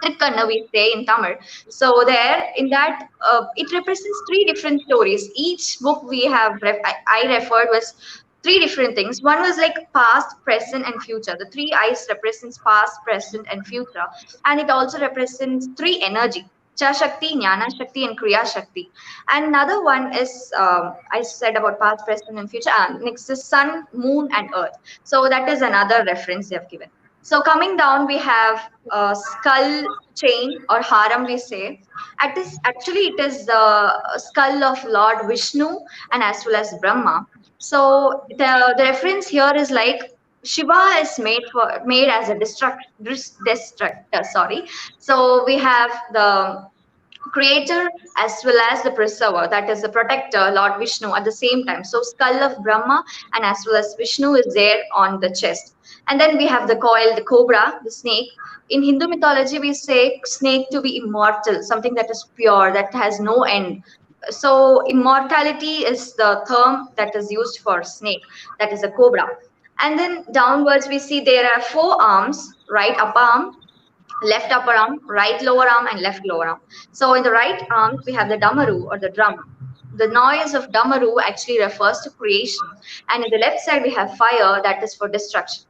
Trikkanna, we say in Tamil. So there, in that, it represents three different stories. Each book we have, I referred was three different things. One was like past, present, and future. The three eyes represents past, present, and future, and it also represents three energy. Cha Shakti, Jnana Shakti, and Kriya Shakti. And another one is, I said about past, present, and future. And next is sun, moon, and earth. So that is another reference they have given. So coming down, we have a skull chain or haram, we say. It is the skull of Lord Vishnu and as well as Brahma. So the reference here is like Shiva is made as a destructor. Sorry. So we have the creator as well as the preserver, that is the protector, Lord Vishnu, at the same time. So skull of Brahma and as well as Vishnu is there on the chest. And then we have the coil, the cobra, the snake. In Hindu mythology, we say snake to be immortal, something that is pure, that has no end. So immortality is the term that is used for snake, that is a cobra. And then downwards, we see there are four arms, right upper arm, left upper arm, right lower arm, and left lower arm. So in the right arm, we have the damaru or the drum. The noise of damaru actually refers to creation. And in the left side, we have fire, that is for destruction.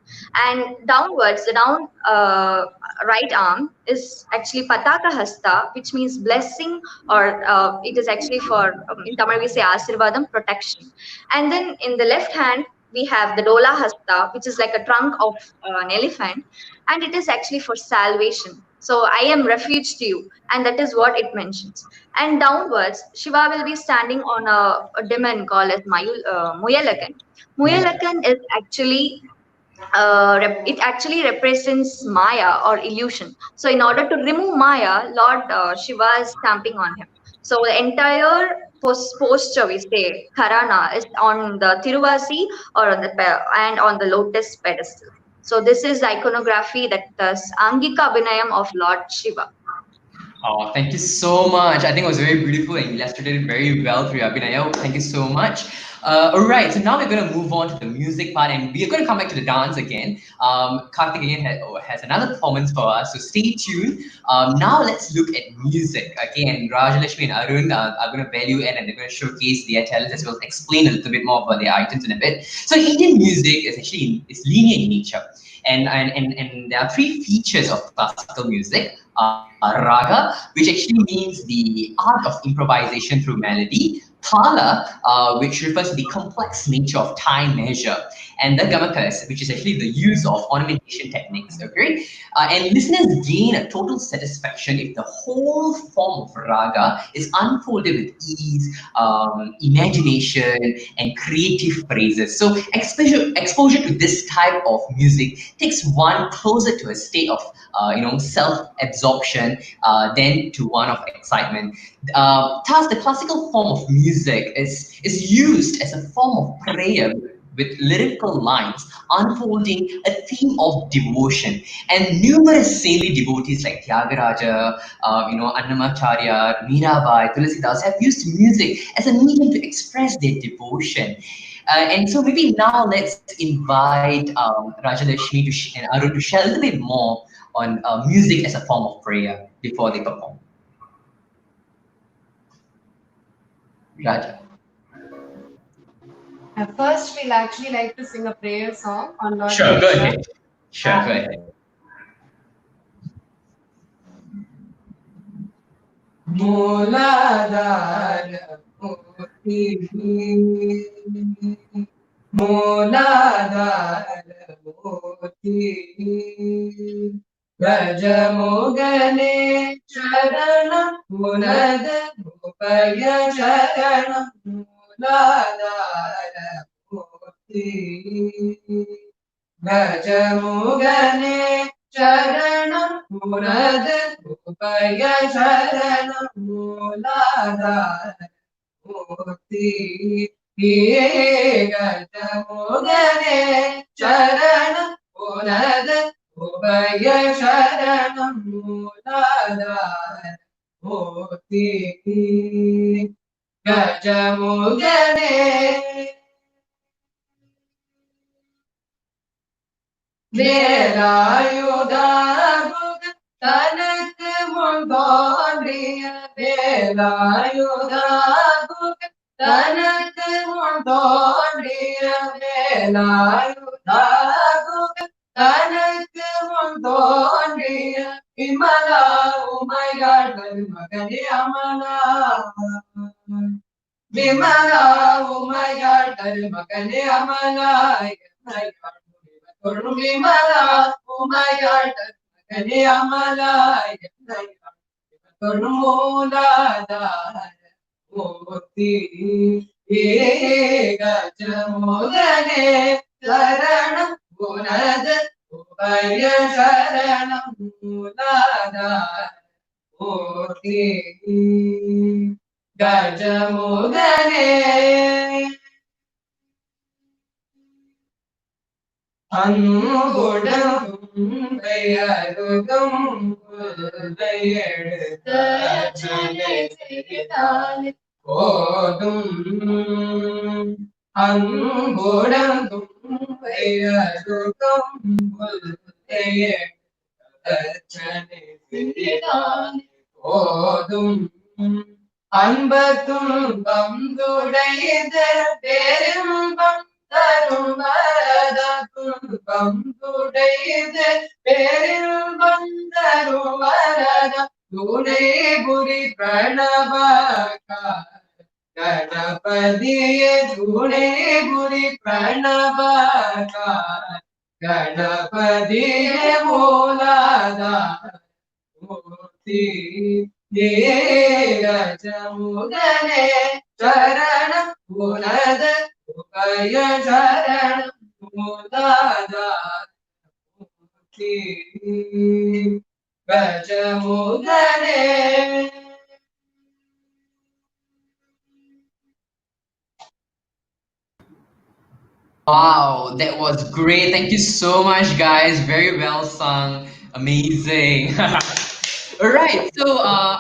And downwards, the right arm is actually pataka hasta, which means blessing, or it is actually for, in Tamil we say asirvadam, protection. And then in the left hand, we have the dola hasta, which is like a trunk of an elephant, and it is actually for salvation. So I am refuge to you, and that is what it mentions. And downwards, Shiva will be standing on a demon called as Muyalakan. Muyalakan is actually it actually represents Maya or illusion. So, in order to remove Maya, Lord Shiva is stamping on him. So, the entire posture, we say, Karana, is on the Tiruvasi or on the and on the lotus pedestal. So, this is the iconography that the Angika Abhinayam of Lord Shiva. Oh, thank you so much. I think it was very beautiful and illustrated very well through Abhinaya. Thank you so much. All right, so now we're going to move on to the music part and we're going to come back to the dance again. Karthikgayan has another performance for us, so stay tuned. Now let's look at music. Again, Rajalakshmi and Arun are going to value add and they're going to showcase their talents as well as explain a little bit more about their items in a bit. So Indian music is actually linear in nature. And there are three features of classical music. Raga, which actually means the art of improvisation through melody. Thala, which refers to the complex nature of time measure. And the gamakas, which is actually the use of ornamentation techniques. Okay, and listeners gain a total satisfaction if the whole form of raga is unfolded with ease, imagination, and creative phrases. So exposure to this type of music takes one closer to a state of self-absorption than to one of excitement. Thus, the classical form of music is used as a form of prayer with lyrical lines unfolding a theme of devotion. And numerous saintly devotees like Tyagaraja, Annamacharya, Mirabai, Tulsidas have used music as a medium to express their devotion. And so maybe now let's invite Rajalakshmi and Arun to share a little bit more on music as a form of prayer before they perform. Raja. First, we'll actually like to sing a prayer song on Lord Sure, go Ganesha. ahead. Sure, go ahead. Mooladhara Murti, Mooladhara Murti, Rajamogane Charanam Punad Upaya Charanam Mooladhara Murti, Rajamogane Charanam Punad Upaya Charanam Mooladhara Murti, Gajamogane Charanam Punad Upaya Charanam Mooladhara Murti, Gajamogane Velayuda Tanak Mundondriya Velayuda Tanak Mundondriya Velayuda Tanak Mundondriya Imala Umayar Magani Amala Vimala Umayar Magani Amala Vimala Umayar Magani Amala Mooladhara Murti, Gajamogane Charanam Punad Upaya Charanam Mooladhara Murti, Gajamogane Angudam Vayarugam Vayarta Chane Siritale Kodum Angudam Vayarugam Vayarta Chane Siritale Kodum Anbatum Bamdudaida Perimbam Tarumaradatun Bamdudaida Perimbam Tarumarada Dune Buri Pranabaka Ganapadiye Dune Buri Pranabaka Ganapadiye Mooladhara गजमुदने शरण गुणद उपय शरण मुदादा गजमुदने. Wow, that was great. Thank you so much, guys. Very well sung. Amazing. All right. So,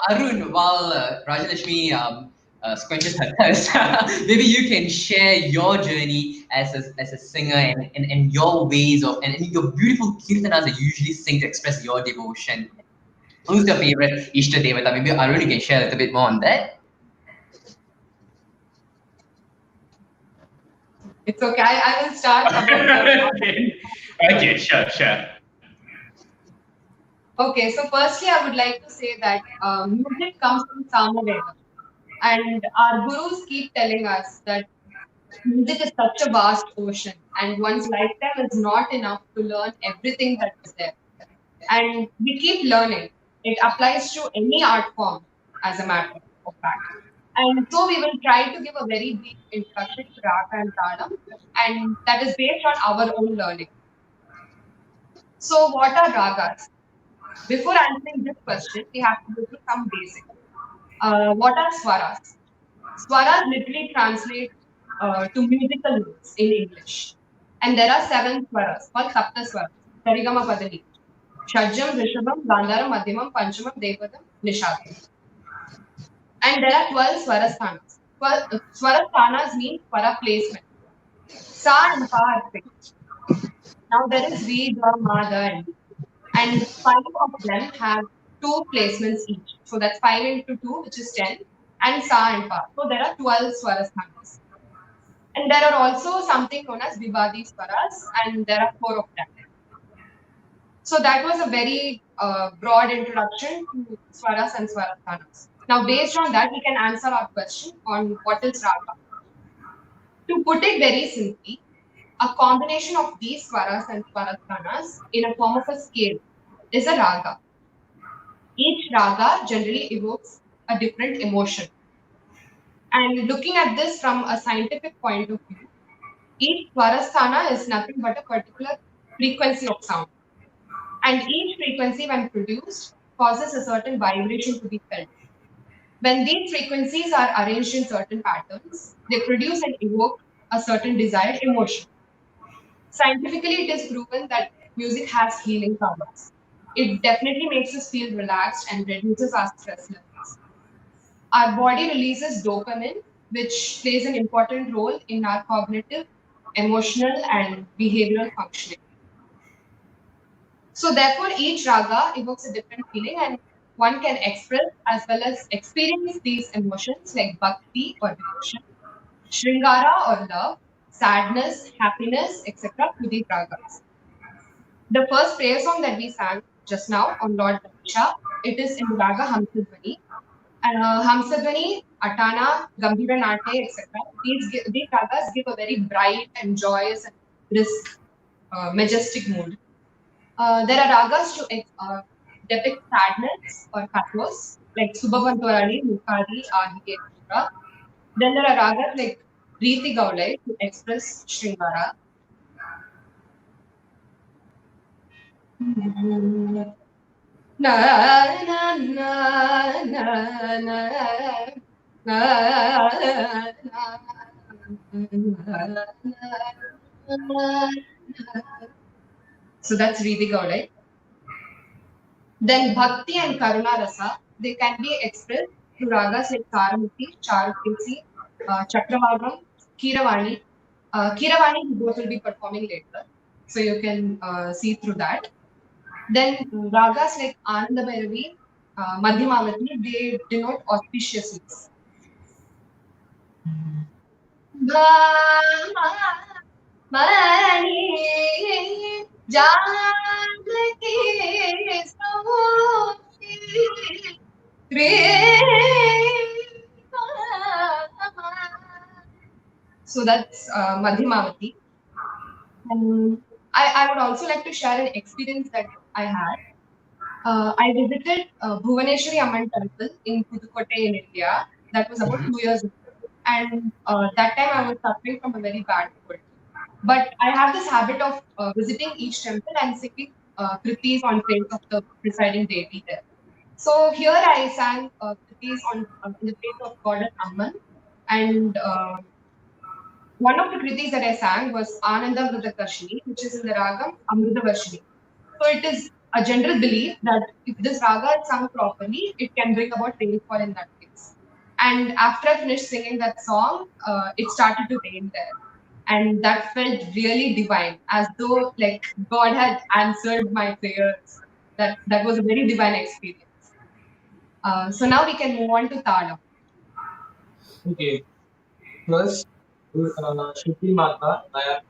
Arun, while Rajalakshmi squenches her thirst, maybe you can share your journey as a singer and your ways of and your beautiful kirtanas that you usually sing to express your devotion. Who's your favorite Ishta Devata? Maybe Arun, you can share a little bit more on that. It's okay. I will start about the. Okay, sure, sure. Okay, so firstly, I would like to say that music comes from Samaveda, and our gurus keep telling us that music is such a vast ocean, and one's lifetime is not enough to learn everything that is there. And we keep learning. It applies to any art form, as a matter of fact. And so we will try to give a very brief introduction to Raga and Talam, and that is based on our own learning. So, what are ragas? Before answering this question, we have to go through some basics. What are swaras? Swaras literally translate to musical notes in English. And there are 7 swaras called Sapta Swaras. Sarigama Padani. Shajjam, Rishabham, Gandharam, Madhyamam, Panchamam, Devatam, Nishadam. And there are 12 swarasthanas. Swarasthanas mean swara placement. Sa and Pa are fixed. Now there is Re, Ga, Ma, Da, and D. And 5 of them have 2 placements each. So that's 5 into 2, which is 10, and Sa and Pa. So there are 12 swarasthanas. And there are also something known as Vivadi swaras, and there are 4 of them. So that was a very broad introduction to swaras and swarasthanas. Now, based on that, we can answer our question on what is raga. To put it very simply, a combination of these swaras and swarasthanas in a form of a scale is a raga. Each raga generally evokes a different emotion. And looking at this from a scientific point of view, each swarasthana is nothing but a particular frequency of sound. And each frequency, when produced, causes a certain vibration to be felt. When these frequencies are arranged in certain patterns, they produce and evoke a certain desired emotion. Scientifically, it is proven that music has healing powers. It definitely makes us feel relaxed and reduces our stress levels. Our body releases dopamine, which plays an important role in our cognitive, emotional, and behavioral functioning. So, therefore, each raga evokes a different feeling, and one can express as well as experience these emotions like bhakti or devotion, shringara or love, sadness, happiness, etc. to these ragas. The first prayer song that we sang just now on Lord Ganesha, it is in Raga Hamsadvani. Hamsadvani, Atana, Gambhira Nate, etc. These ragas give a very bright and joyous and brisk, majestic mood. There are ragas to depict sadness or pathos, like Subhavantorali, Mukadi, Ahige, etc. Then there are ragas like Riti Gaulai to express Shringara. Na na na na na So that's Riti Gaulai. Then Bhakti and Karuna Rasa, they can be expressed through ragas like Saramati, Charukesi, Chakravagam, Kiravani. Kiravani, both will be performing later. So you can see through that. Then ragas like Ananda Bhairavi, Madhyamavati, they denote auspiciousness. Mani Janaki So that's Madhyamavati. And I would also like to share an experience that I had. I visited Bhuvaneshwari Amman Temple in Pudukkottai in India. That was about 2 years ago. And that time I was suffering from a very bad cold. But I have this habit of visiting each temple and singing kritis on praise of the presiding deity there. So here I sang kritis on in the praise of goddess Amman, and one of the kritis that I sang was Ananda Vritakarshini, which is in the ragam Amritavarshini. So it is a general belief that if this raga is sung properly, it can bring about rainfall in that place. And after I finished singing that song, it started to rain there. And that felt really divine, as though like God had answered my prayers. That was a very divine experience. So now we can move on to Tala. Okay. First, Shruti Mata, Laya.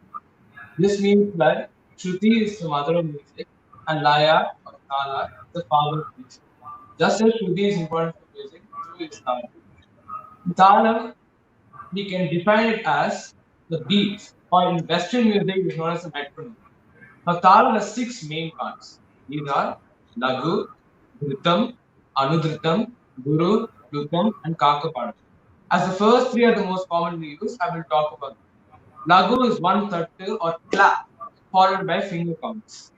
This means that Shruti is the mother of music and Laya or Tala is the father of music. Just as Shruti is important for music, so is Tala. Talam, we can define it as the beat, or in Western music is known as a metronome. Now, Talam has 6 main parts. These are Lagu, Dhritam, Anudhritam, Guru, Lutam, and Kakapadam. As the first 3 are the most commonly used, I will talk about them. Lagu is one tattu or clap, followed by finger counts.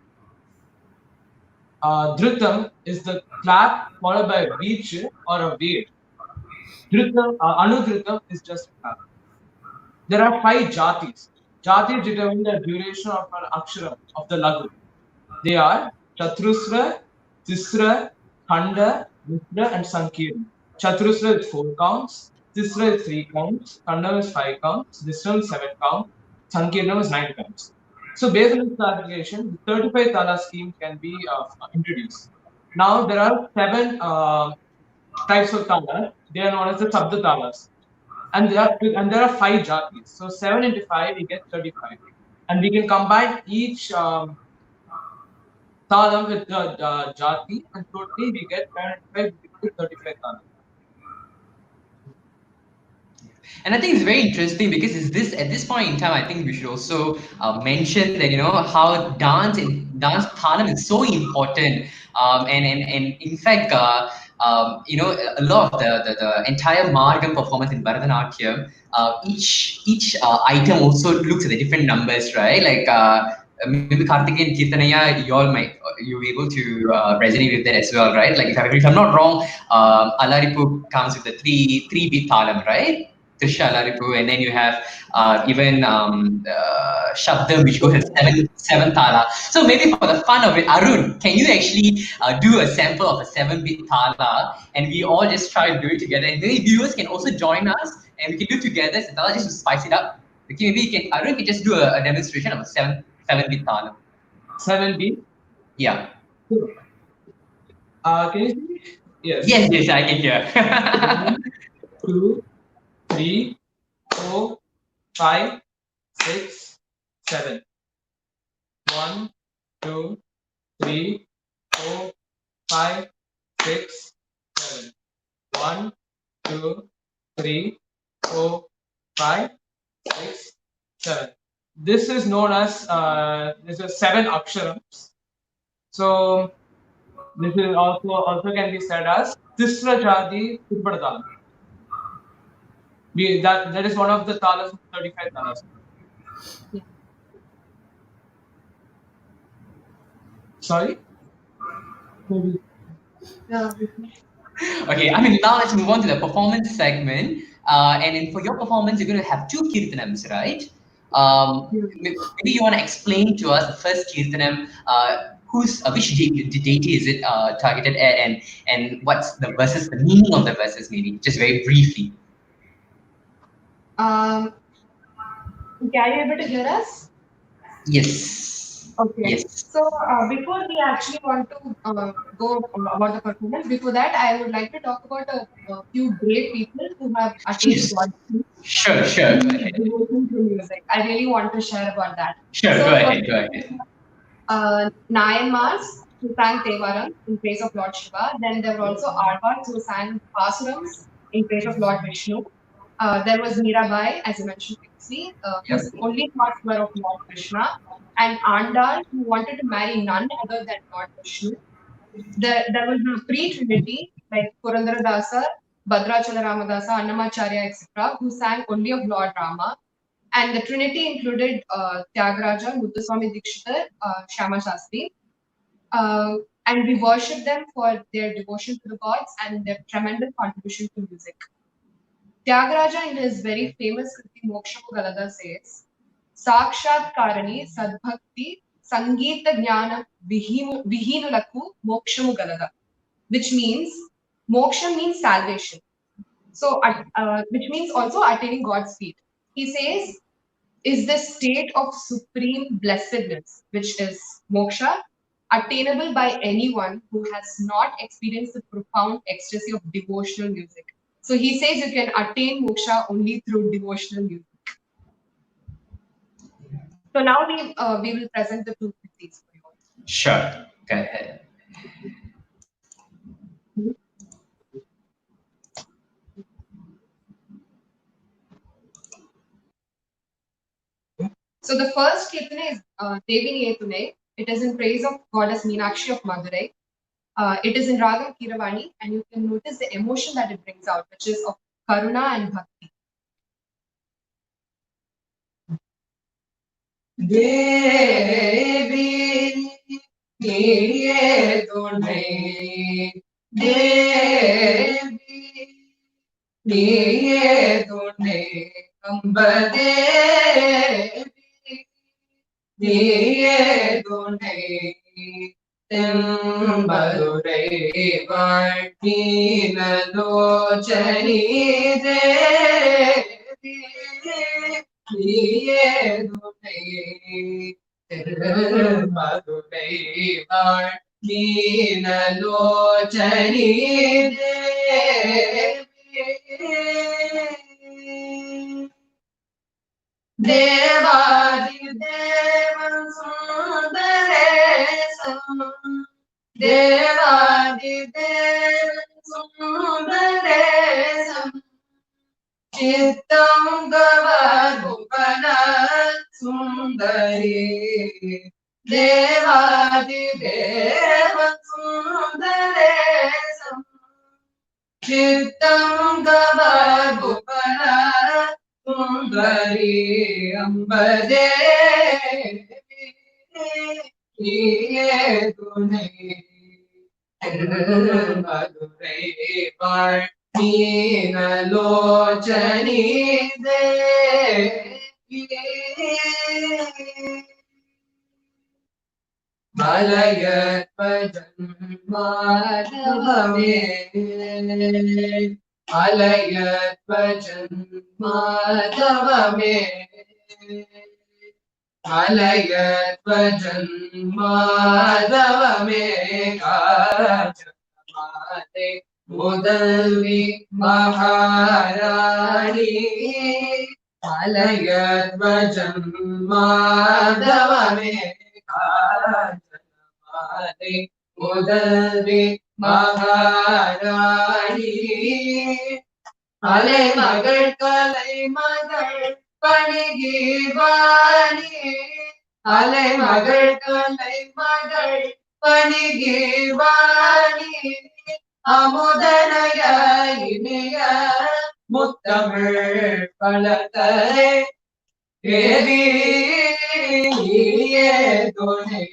Dhritam is the clap followed by a beach or a wave. Anudhritam is just a clap. There are 5 jatis. Jatis determine the duration of an aksharam of the lagu. They are Chaturusra, Tisra, Khanda, Mitra, and Sankirna. Chaturusra is 4 counts, Tisra is 3 counts, Khanda is 5 counts, Mitra is 7 counts, Sankirna is 9 counts. So based on this classification, the 35 tala scheme can be introduced. Now there are 7 types of talas. They are known as the Sabda talas. And there are 5 jatis. So 7 into 5, we get 35. And we can combine each talam with the jati, and totally we get 35 talam. And I think it's very interesting because is this at this point in time, I think we should also mention that how dance thalam is so important, and in fact, a lot of the entire Margam performance in Bharatanatyam, each item also looks at the different numbers, right? Like maybe Karthikgayan and Keerthaneeya, you'll be able to resonate with that as well, right? Like if I'm not wrong, Alaripu comes with the three beat thalam, right? Trisha Alaripu, and then you have even Shabdam, which goes at seven thala. So maybe for the fun of it, Arun, can you actually do a sample of a 7-beat thala, and we all just try to do it together, and maybe viewers can also join us, and we can do together thala just to spice it up. Okay, maybe Arun can just do a demonstration of a 7-beat thala. 7-beat? Yeah. Can you see? Yes. Yes, I can hear. 1, 2, 3, 4, 5, 6, 7. 1, 2, 3, 4, 5, 6, 7. 1, 2, 3, 4, 5, 6, 7. This is known as this is 7 aksharams. So this is also can be said as Tisra Jadi Tirpadadam. That is one of the talas, 35 talas. Sorry? Okay, now let's move on to the performance segment. And then for your performance, you're going to have 2 kirtanams, right? Maybe you want to explain to us the first kirtanam, which deity is it targeted at, and what's the verses, the meaning of the verses, maybe just very briefly. Are you able to hear us? Yes. Okay. Yes. So before we actually want to go about the performance, before that, I would like to talk about a few great people who have attained God. Sure. Music. I really want to share about that. Sure, so, go ahead. Nayamars who sang Tevaram in praise of Lord Shiva. Then there were also Arvats who sang Pasurams in praise of Lord Vishnu. There was Mirabai, as I mentioned previously, whose only thoughts were of Lord Krishna, and Andal, who wanted to marry none other than Lord Vishnu. There was a pre-trinity like Purandaradasa, Bhadrachala Ramadasa, Annamacharya, etc., who sang only of Lord Rama. And the trinity included Tyagaraja, Muthuswami Dikshitar, Shyama Shastri. And we worship them for their devotion to the gods and their tremendous contribution to music. Tyagaraja, in his very famous Kriti Mokshamu Galada, says, Sakshat Karani Sadbhakti Sangeeta Jnana Vihinulaku Mokshamu Galada, which means moksha means salvation. So, which means also attaining God's feet. He says, is the state of supreme blessedness, which is moksha, attainable by anyone who has not experienced the profound ecstasy of devotional music. So he says you can attain moksha only through devotional music. So now we will present the two kritis for you. Sure. Go ahead. So the first Keertane is Devi Niyetune. It is in praise of goddess Meenakshi of Madurai. It is in Ragam Kiravani, and you can notice the emotion that it brings out, which is of Karuna and Bhakti. Devi Niyetune, Devi Niyetune, Amba Devi Niyetune, Madurai Vartinalochani Devi Niyetune, Madurai Vartinalochani Devi Devadi Devan Sundaresam, Devadi Devan Sundaresam, Chittam Gavagopala Sundari, Devadi Devan Sundaresam, Chittam Gavagopala Sundari Amba Devi Niyetune, Madurai Vartinalochani Devi Malayat Bhajan Madhavame, Malayat Bhajan Madhavame, Malayat Bhajan Madhavame, Kajamate Mudalvi Maharani, Malayat Bhajan Madhavame, Kajamate Mudalvi Maharani, Alai Magal Kalai Magal Panigivani, Alai Magal Kalai Magal Panigivani, Amudanaya Iniya Muttamil Palatare, Devi Niyetune,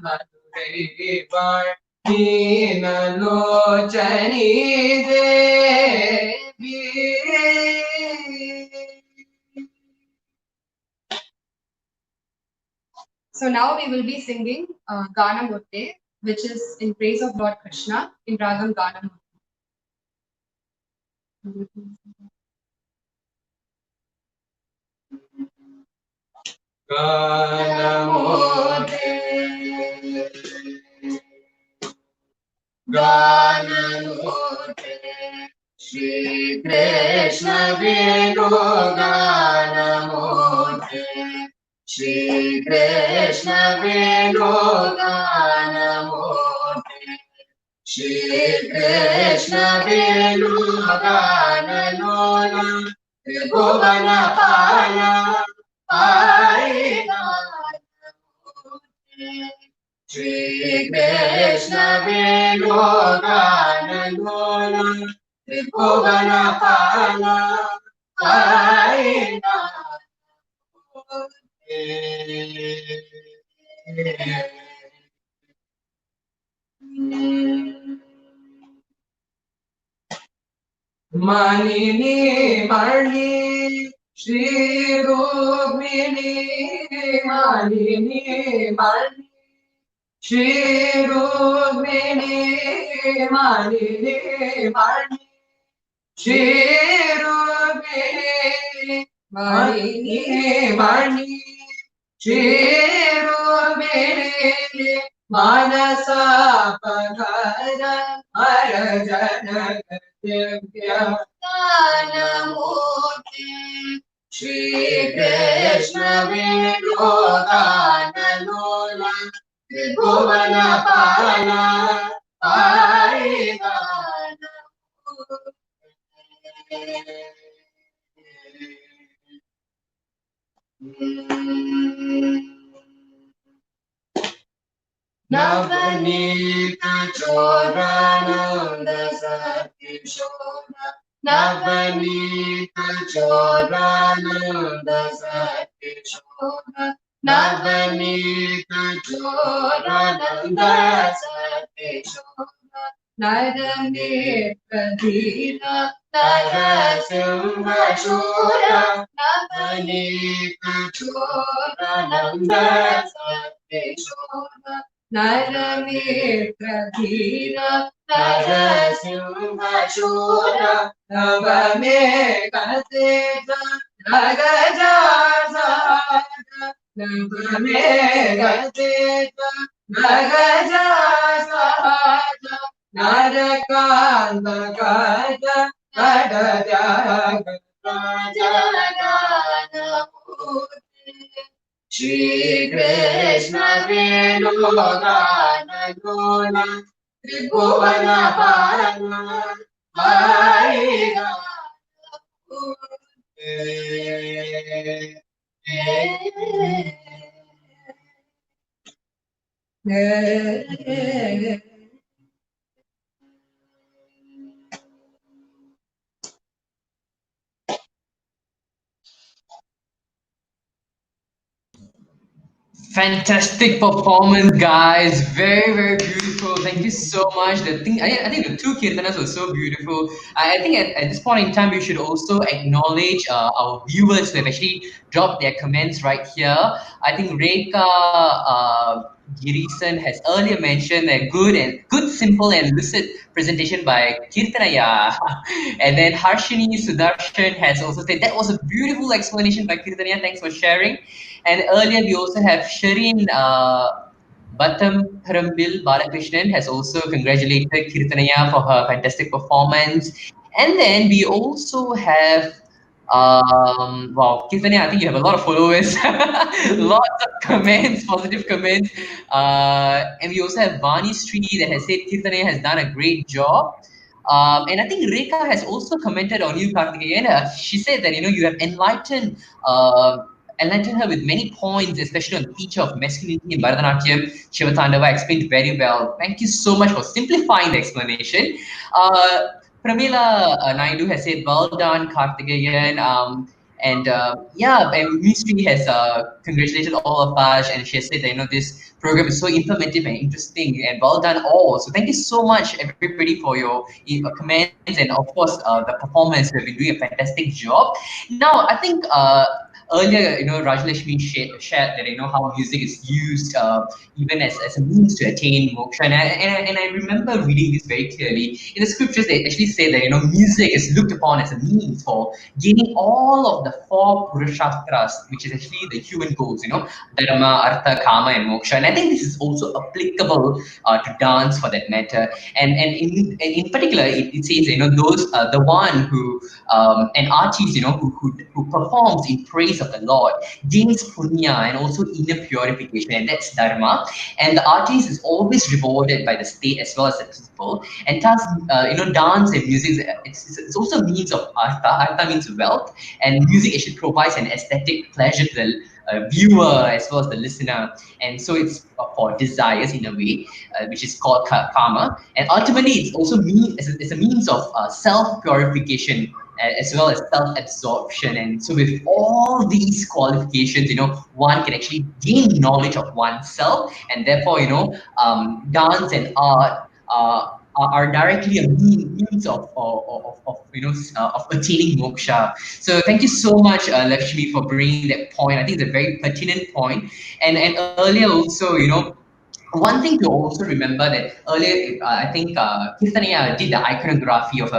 Madurai Vartinalochani Devi. So now we will be singing Gana Murte, which is in praise of Lord Krishna in Ragam Gana Murte. Gana Murte, Gana Murte, Shri Krishna Venu Gana Murte, Shri Krishna Venu Gana Murte, Shri Krishna Venu Gana Lola, Tribhuvana Pala, Pai Gana Murte, Shri Krishna Vinodanandona Tribhuvana Pala Vaina Manini Mani Shri Rukmini Manini Mani Shri Rukmini Manini Mani Shri Rukmini Manini Mani Shri Rukmini Manasa Pakara Arjana Katya Murti Shri Krishna Vinodanandona Tribhuvana Pala Vaidana Navaneeta Chorananda Sati Shona Navaneeta Chorananda Sati Shona Navaneeta Chorananda Sati Shona Naranetra Dheera Narasimha Shura Navaneeta Chorananda Sati Shona Naranetra Dheera Narasimha Shura Navamekateta Nagajasata Navamekateta Nagajasata Narakanta Kata Nadadyaga Rajagana Murti Shri Krishna Vinodanandona Tribhuvana Pala Vaidana Fantastic performance, guys. Very, very beautiful. Thank you so much. I think the two kirtanas were so beautiful. I think at this point in time, we should also acknowledge our viewers who have actually dropped their comments right here. I think Rekha Girisan has earlier mentioned a good, simple, and lucid presentation by Keerthaneeya. And then Harshini Sudarshan has also said that was a beautiful explanation by Keerthaneeya. Thanks for sharing. And earlier we also have Shireen Batam Parambil Balakrishnan has also congratulated Keerthaneeya for her fantastic performance. And then we also have wow, Keerthaneeya, I think you have a lot of followers, lots of comments, positive comments. And we also have Vani Sri that has said Keerthaneeya has done a great job. And I think Rekha has also commented on you, Karthikgayan. She said that you have enlightened her with many points, especially on the feature of masculinity in Bharatanatyam. Shivatandava explained very well. Thank you so much for simplifying the explanation. Pramila Naidu has said, well done, Karthikeyan. And Mystery has congratulated all of us, and she has said that this program is so informative and interesting, and well done all. So thank you so much, everybody, for your comments and of course the performance. We have been doing a fantastic job. Now I think earlier, Rajalakshmi shared that how music is used even as a means to attain moksha, and I remember reading this very clearly in the scriptures. They actually say that music is looked upon as a means for gaining all of the four purusharthas, which is actually the human goals, dharma, artha, kama, and moksha. And I think this is also applicable to dance for that matter. And in particular, it says those the one who an artist who performs in praise of the Lord gains punya and also inner purification, and that's dharma. And the artist is always rewarded by the state as well as the people. And thus, dance and music, it's also a means of artha. Artha means wealth, and music actually provides an aesthetic pleasure viewer as well as the listener. And so it's for desires in a way, which is called karma. And ultimately, it's also it's a means of self purification as well as self-absorption. And so with all these qualifications, one can actually gain knowledge of oneself, and therefore, dance and art are directly a means of attaining moksha. So thank you so much, Lakshmi, for bringing that point. I think it's a very pertinent point. And earlier also, one thing to also remember that earlier, I think Keerthaneeya did the iconography of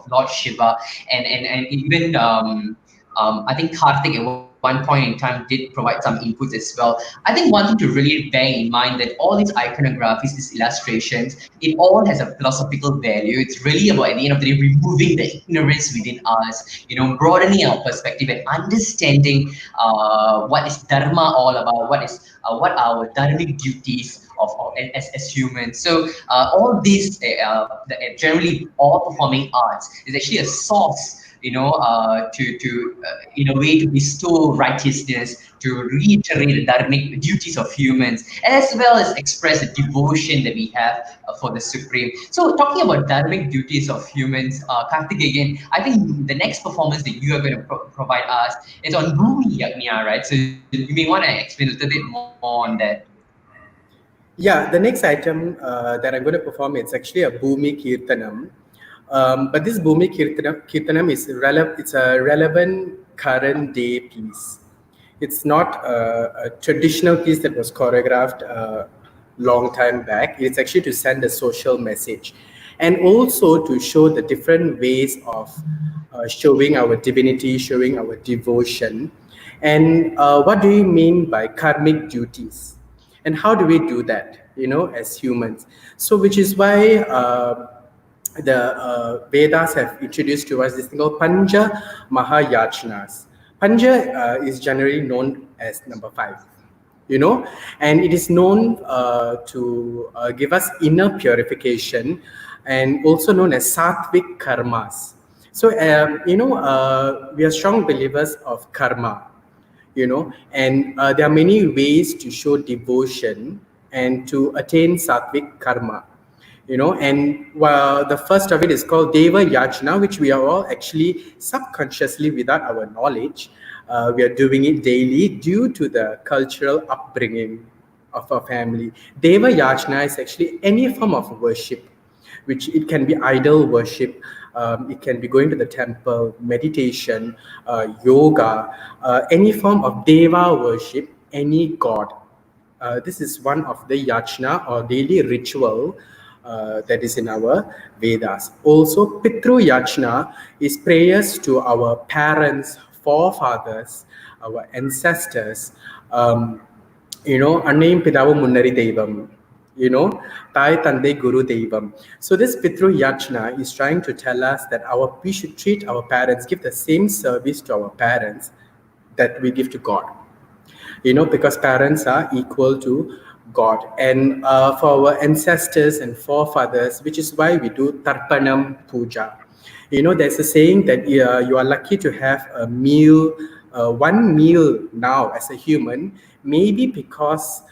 Lord Shiva, and even I think Karthik at one point in time did provide some inputs as well. I think one thing to really bear in mind that all these iconographies, these illustrations, it all has a philosophical value. It's really about, at the end of the day, removing the ignorance within us, broadening our perspective and understanding what is dharma all about, what our dharmic duties as humans. So all these, generally all performing arts, is actually a source, to in a way to bestow righteousness, to reiterate the dharmic duties of humans, as well as express the devotion that we have for the Supreme. So talking about dharmic duties of humans, Karthikgayan, I think the next performance that you are going to provide us is on Bhumi Yagnya, right? So you may want to explain a little bit more on that. Yeah, the next item that I'm going to perform, it's actually a Bhumi Keerthanam. But this Bhumi Keerthanam is it's a relevant current day piece. It's not a traditional piece that was choreographed a long time back. It's actually to send a social message, and also to show the different ways of showing our divinity, showing our devotion. And what do we mean by karmic duties? And how do we do that, as humans? So, which is why the Vedas have introduced to us this thing called Panja Mahayachnas. Panja is generally known as number 5, and it is known to give us inner purification, and also known as sattvic karmas. So, we are strong believers of karma, and there are many ways to show devotion and to attain sattvic karma. And the first of it is called Deva Yajna, which we are all actually subconsciously, without our knowledge, we are doing it daily due to the cultural upbringing of our family. Deva Yajna is actually any form of worship, which it can be idol worship, it can be going to the temple, meditation, yoga, any form of Deva worship, any god. This is one of the yajna or daily ritual that is in our Vedas. Also, Pitru Yajna is prayers to our parents, forefathers, our ancestors, Annayum Pidavu Munnari Devam, Tai Tande Guru Devam. So this Pitru Yajna is trying to tell us that we should treat our parents, give the same service to our parents that we give to God. Because parents are equal to God. And for our ancestors and forefathers, which is why we do Tarpanam Puja. There's a saying that you are lucky to have a meal, one meal now as a human, maybe because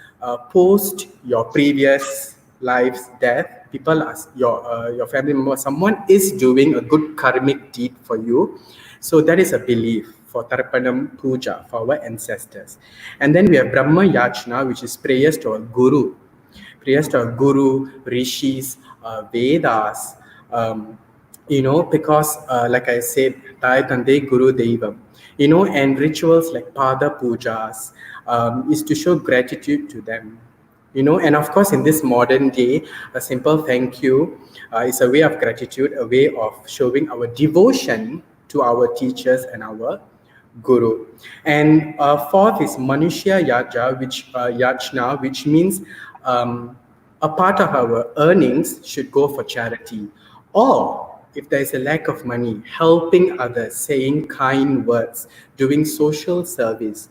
post your previous life's death, people ask your family member, someone is doing a good karmic deed for you. So that is a belief for Tarpanam Puja, for our ancestors. And then we have Brahma Yajna, which is prayers to our Guru. Prayers to our Guru, Rishis, Vedas, because like I said, Tai Tande Guru Devam, and rituals like Pada Pujas is to show gratitude to them. And of course, in this modern day, a simple thank you is a way of gratitude, a way of showing our devotion to our teachers and our Guru. And fourth is Manushya Yajna, which means a part of our earnings should go for charity. Or if there is a lack of money, helping others, saying kind words, doing social service.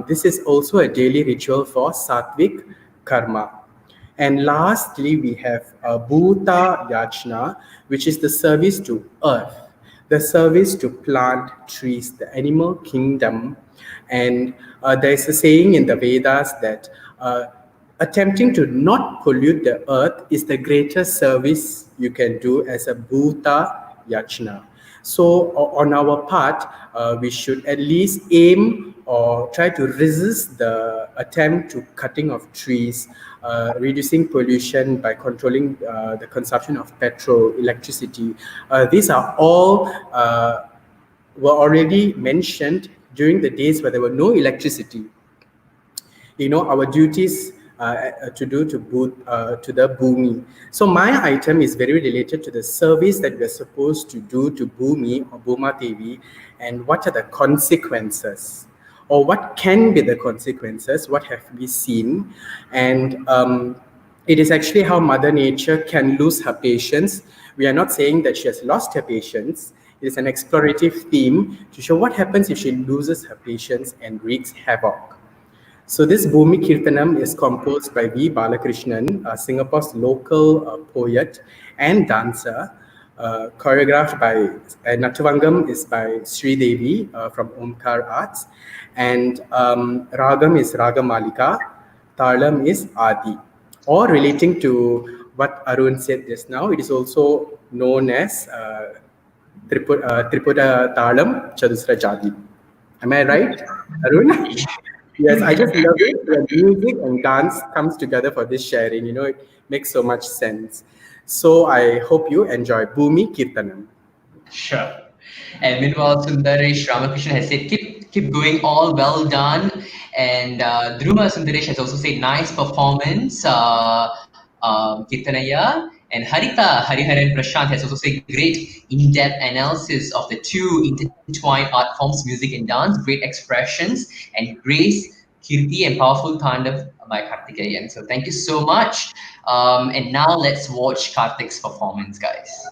This is also a daily ritual for Sattvic Karma. And lastly, we have Bhuta Yajna, which is the service to earth. the service to plant trees, the animal kingdom. And there is a saying in the Vedas that attempting to not pollute the earth is the greatest service you can do as a Bhuta Yachna. So on our part, we should at least aim or try to resist the attempt to cutting of trees, reducing pollution by controlling the consumption of petrol, electricity. These are all were already mentioned during the days where there were no electricity. Our duties to do to the Bhumi. So my item is very related to the service that we're supposed to do to Bhumi or Bhuma Devi, and what are the consequences, or what can be the consequences, what have we seen, and it is actually how Mother Nature can lose her patience. We are not saying that she has lost her patience. It is an explorative theme to show what happens if she loses her patience and wreaks havoc. So this Bhumi Keerthanam is composed by V. Balakrishnan, Singapore's local poet and dancer, choreographed by Nattuvangam is by Sri Devi from Omkar Arts, and Ragam is Ragamalika, Talam is Adi. Or relating to what Arun said just now, it is also known as Tripura Talam Chadusra Jadi. Am I right, Arun? Yes, I just love it when music and dance comes together for this sharing. It makes so much sense. So I hope you enjoy Bhumi Keerthanam. Sure. And meanwhile, Sundaresh Ramakrishnan has said, keep going, all well done. And Dhruva Sundaresh has also said, nice performance, Keerthaneeya. And Harita Hariharan Prashant has also said, great in-depth analysis of the two intertwined art forms, music and dance, great expressions and grace, Kirti and powerful Tandav by Karthikgayan. So thank you so much. And now let's watch Karthik's performance, guys.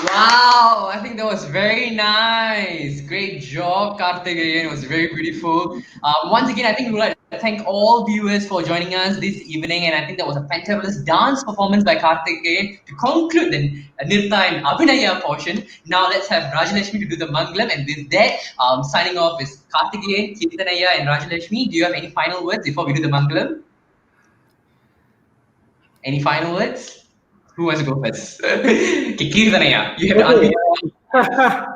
Wow, I think that was very nice. Great job, Karthikgayan. It was very beautiful. Once again, I think we would like to thank all viewers for joining us this evening, and I think that was a fantabulous dance performance by Karthikgayan to conclude the Nirta and Abhinaya portion. Now let's have Rajalakshmi to do the Mangalam, and with that, signing off is Karthikgayan, Keerthaneeya, and Rajalakshmi. Do you have any final words before we do the Mangalam? Any final words? Who wants to go first? Okay, Keerthaneeya, you have to Okay. unmute.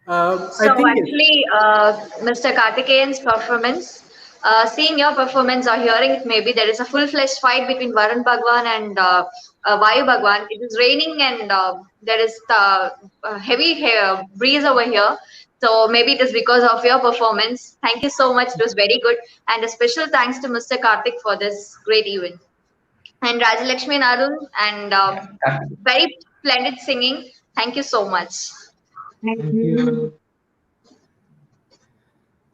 I So think actually, Mr. Karthikeyan's performance, seeing your performance or hearing it, maybe there is a full-fledged fight between Varun Bhagwan and Vayu Bhagwan. It is raining and there is heavy breeze over here. So maybe it is because of your performance. Thank you so much. It was very good. And a special thanks to Mr. Karthik for this great event. And Rajalakshmi and Arun and Yeah. very splendid singing. Thank you so much. Thank Thank you. you.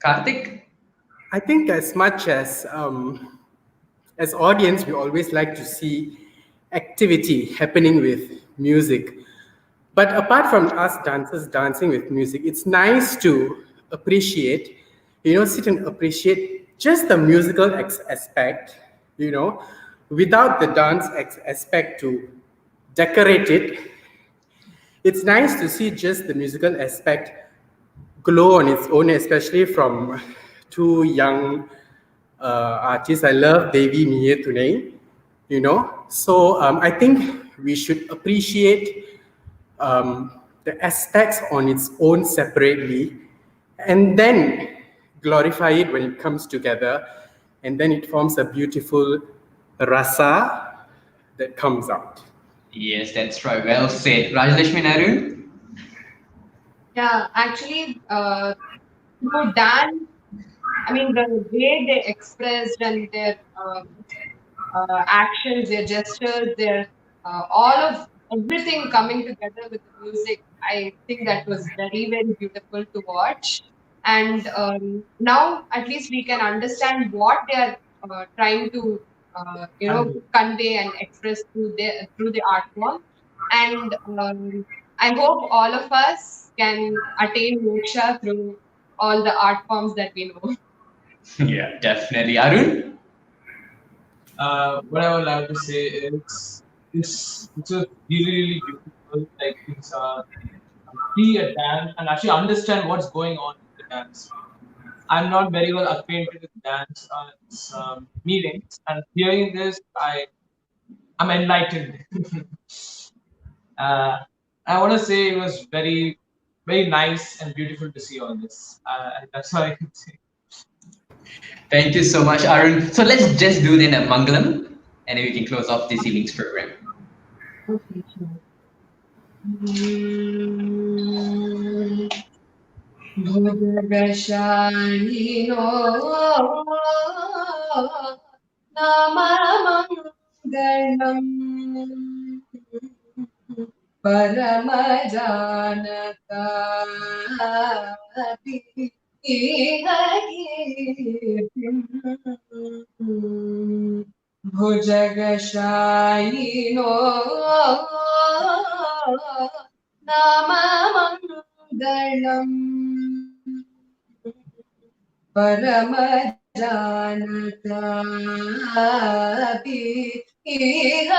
Karthik? I think as audience, we always like to see activity happening with music. But apart from us dancers dancing with music, it's nice to appreciate, sit and appreciate just the musical aspect, without the dance aspect to decorate it. It's nice to see just the musical aspect glow on its own, especially from two young artists. I love Devi Miye Tunai, So I think we should appreciate the aspects on its own separately and then glorify it when it comes together. And then it forms a beautiful rasa that comes out. Yes, that's right. Well said. Rajalakshmi and Arun? Yeah, actually, through dance, I mean, the way they expressed and their actions, their gestures, their all of everything coming together with the music. I think that was very, very beautiful to watch. And now, at least we can understand what they are trying to, convey and express through the art form. And I hope all of us can attain moksha through all the art forms that we know. Yeah, definitely. Arun? What I would like to say is it's a really really beautiful. Like it's see a dance and actually understand what's going on in the dance. I'm not very well acquainted with dance meetings, and hearing this, I'm enlightened. uh, I want to say it was very very nice and beautiful to see all this. And that's all I can say. Thank you so much, Arun. So let's just do then a Mangalam and then we can close off this evening's program. Okay, sure. भुजगशायिनो नाममङ्गलम् परमजानकाति कीर्तिम् भुजगशायिनो नाममङ्गलम् परमजानकाति इह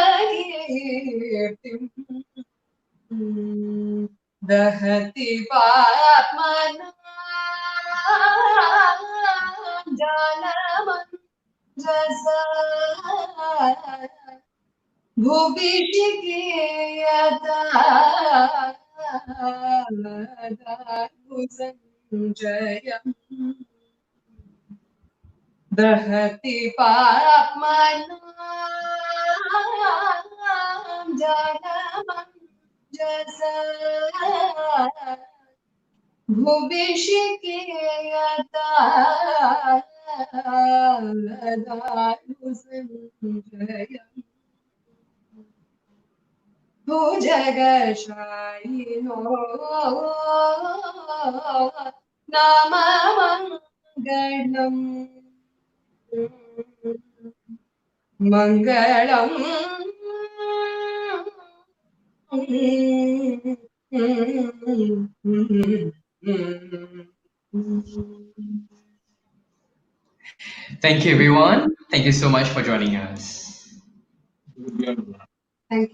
कीर्तिम् दहति पाप्मना जानमञ्जसा भुवि संजयम् दहति पाप्मनां जनमञ्जसा भुवि संजयम् भुजगशायिनो नाममङ्गलम् मङ्गलम् Thank you, everyone. Thank you so much for joining us. Thank you.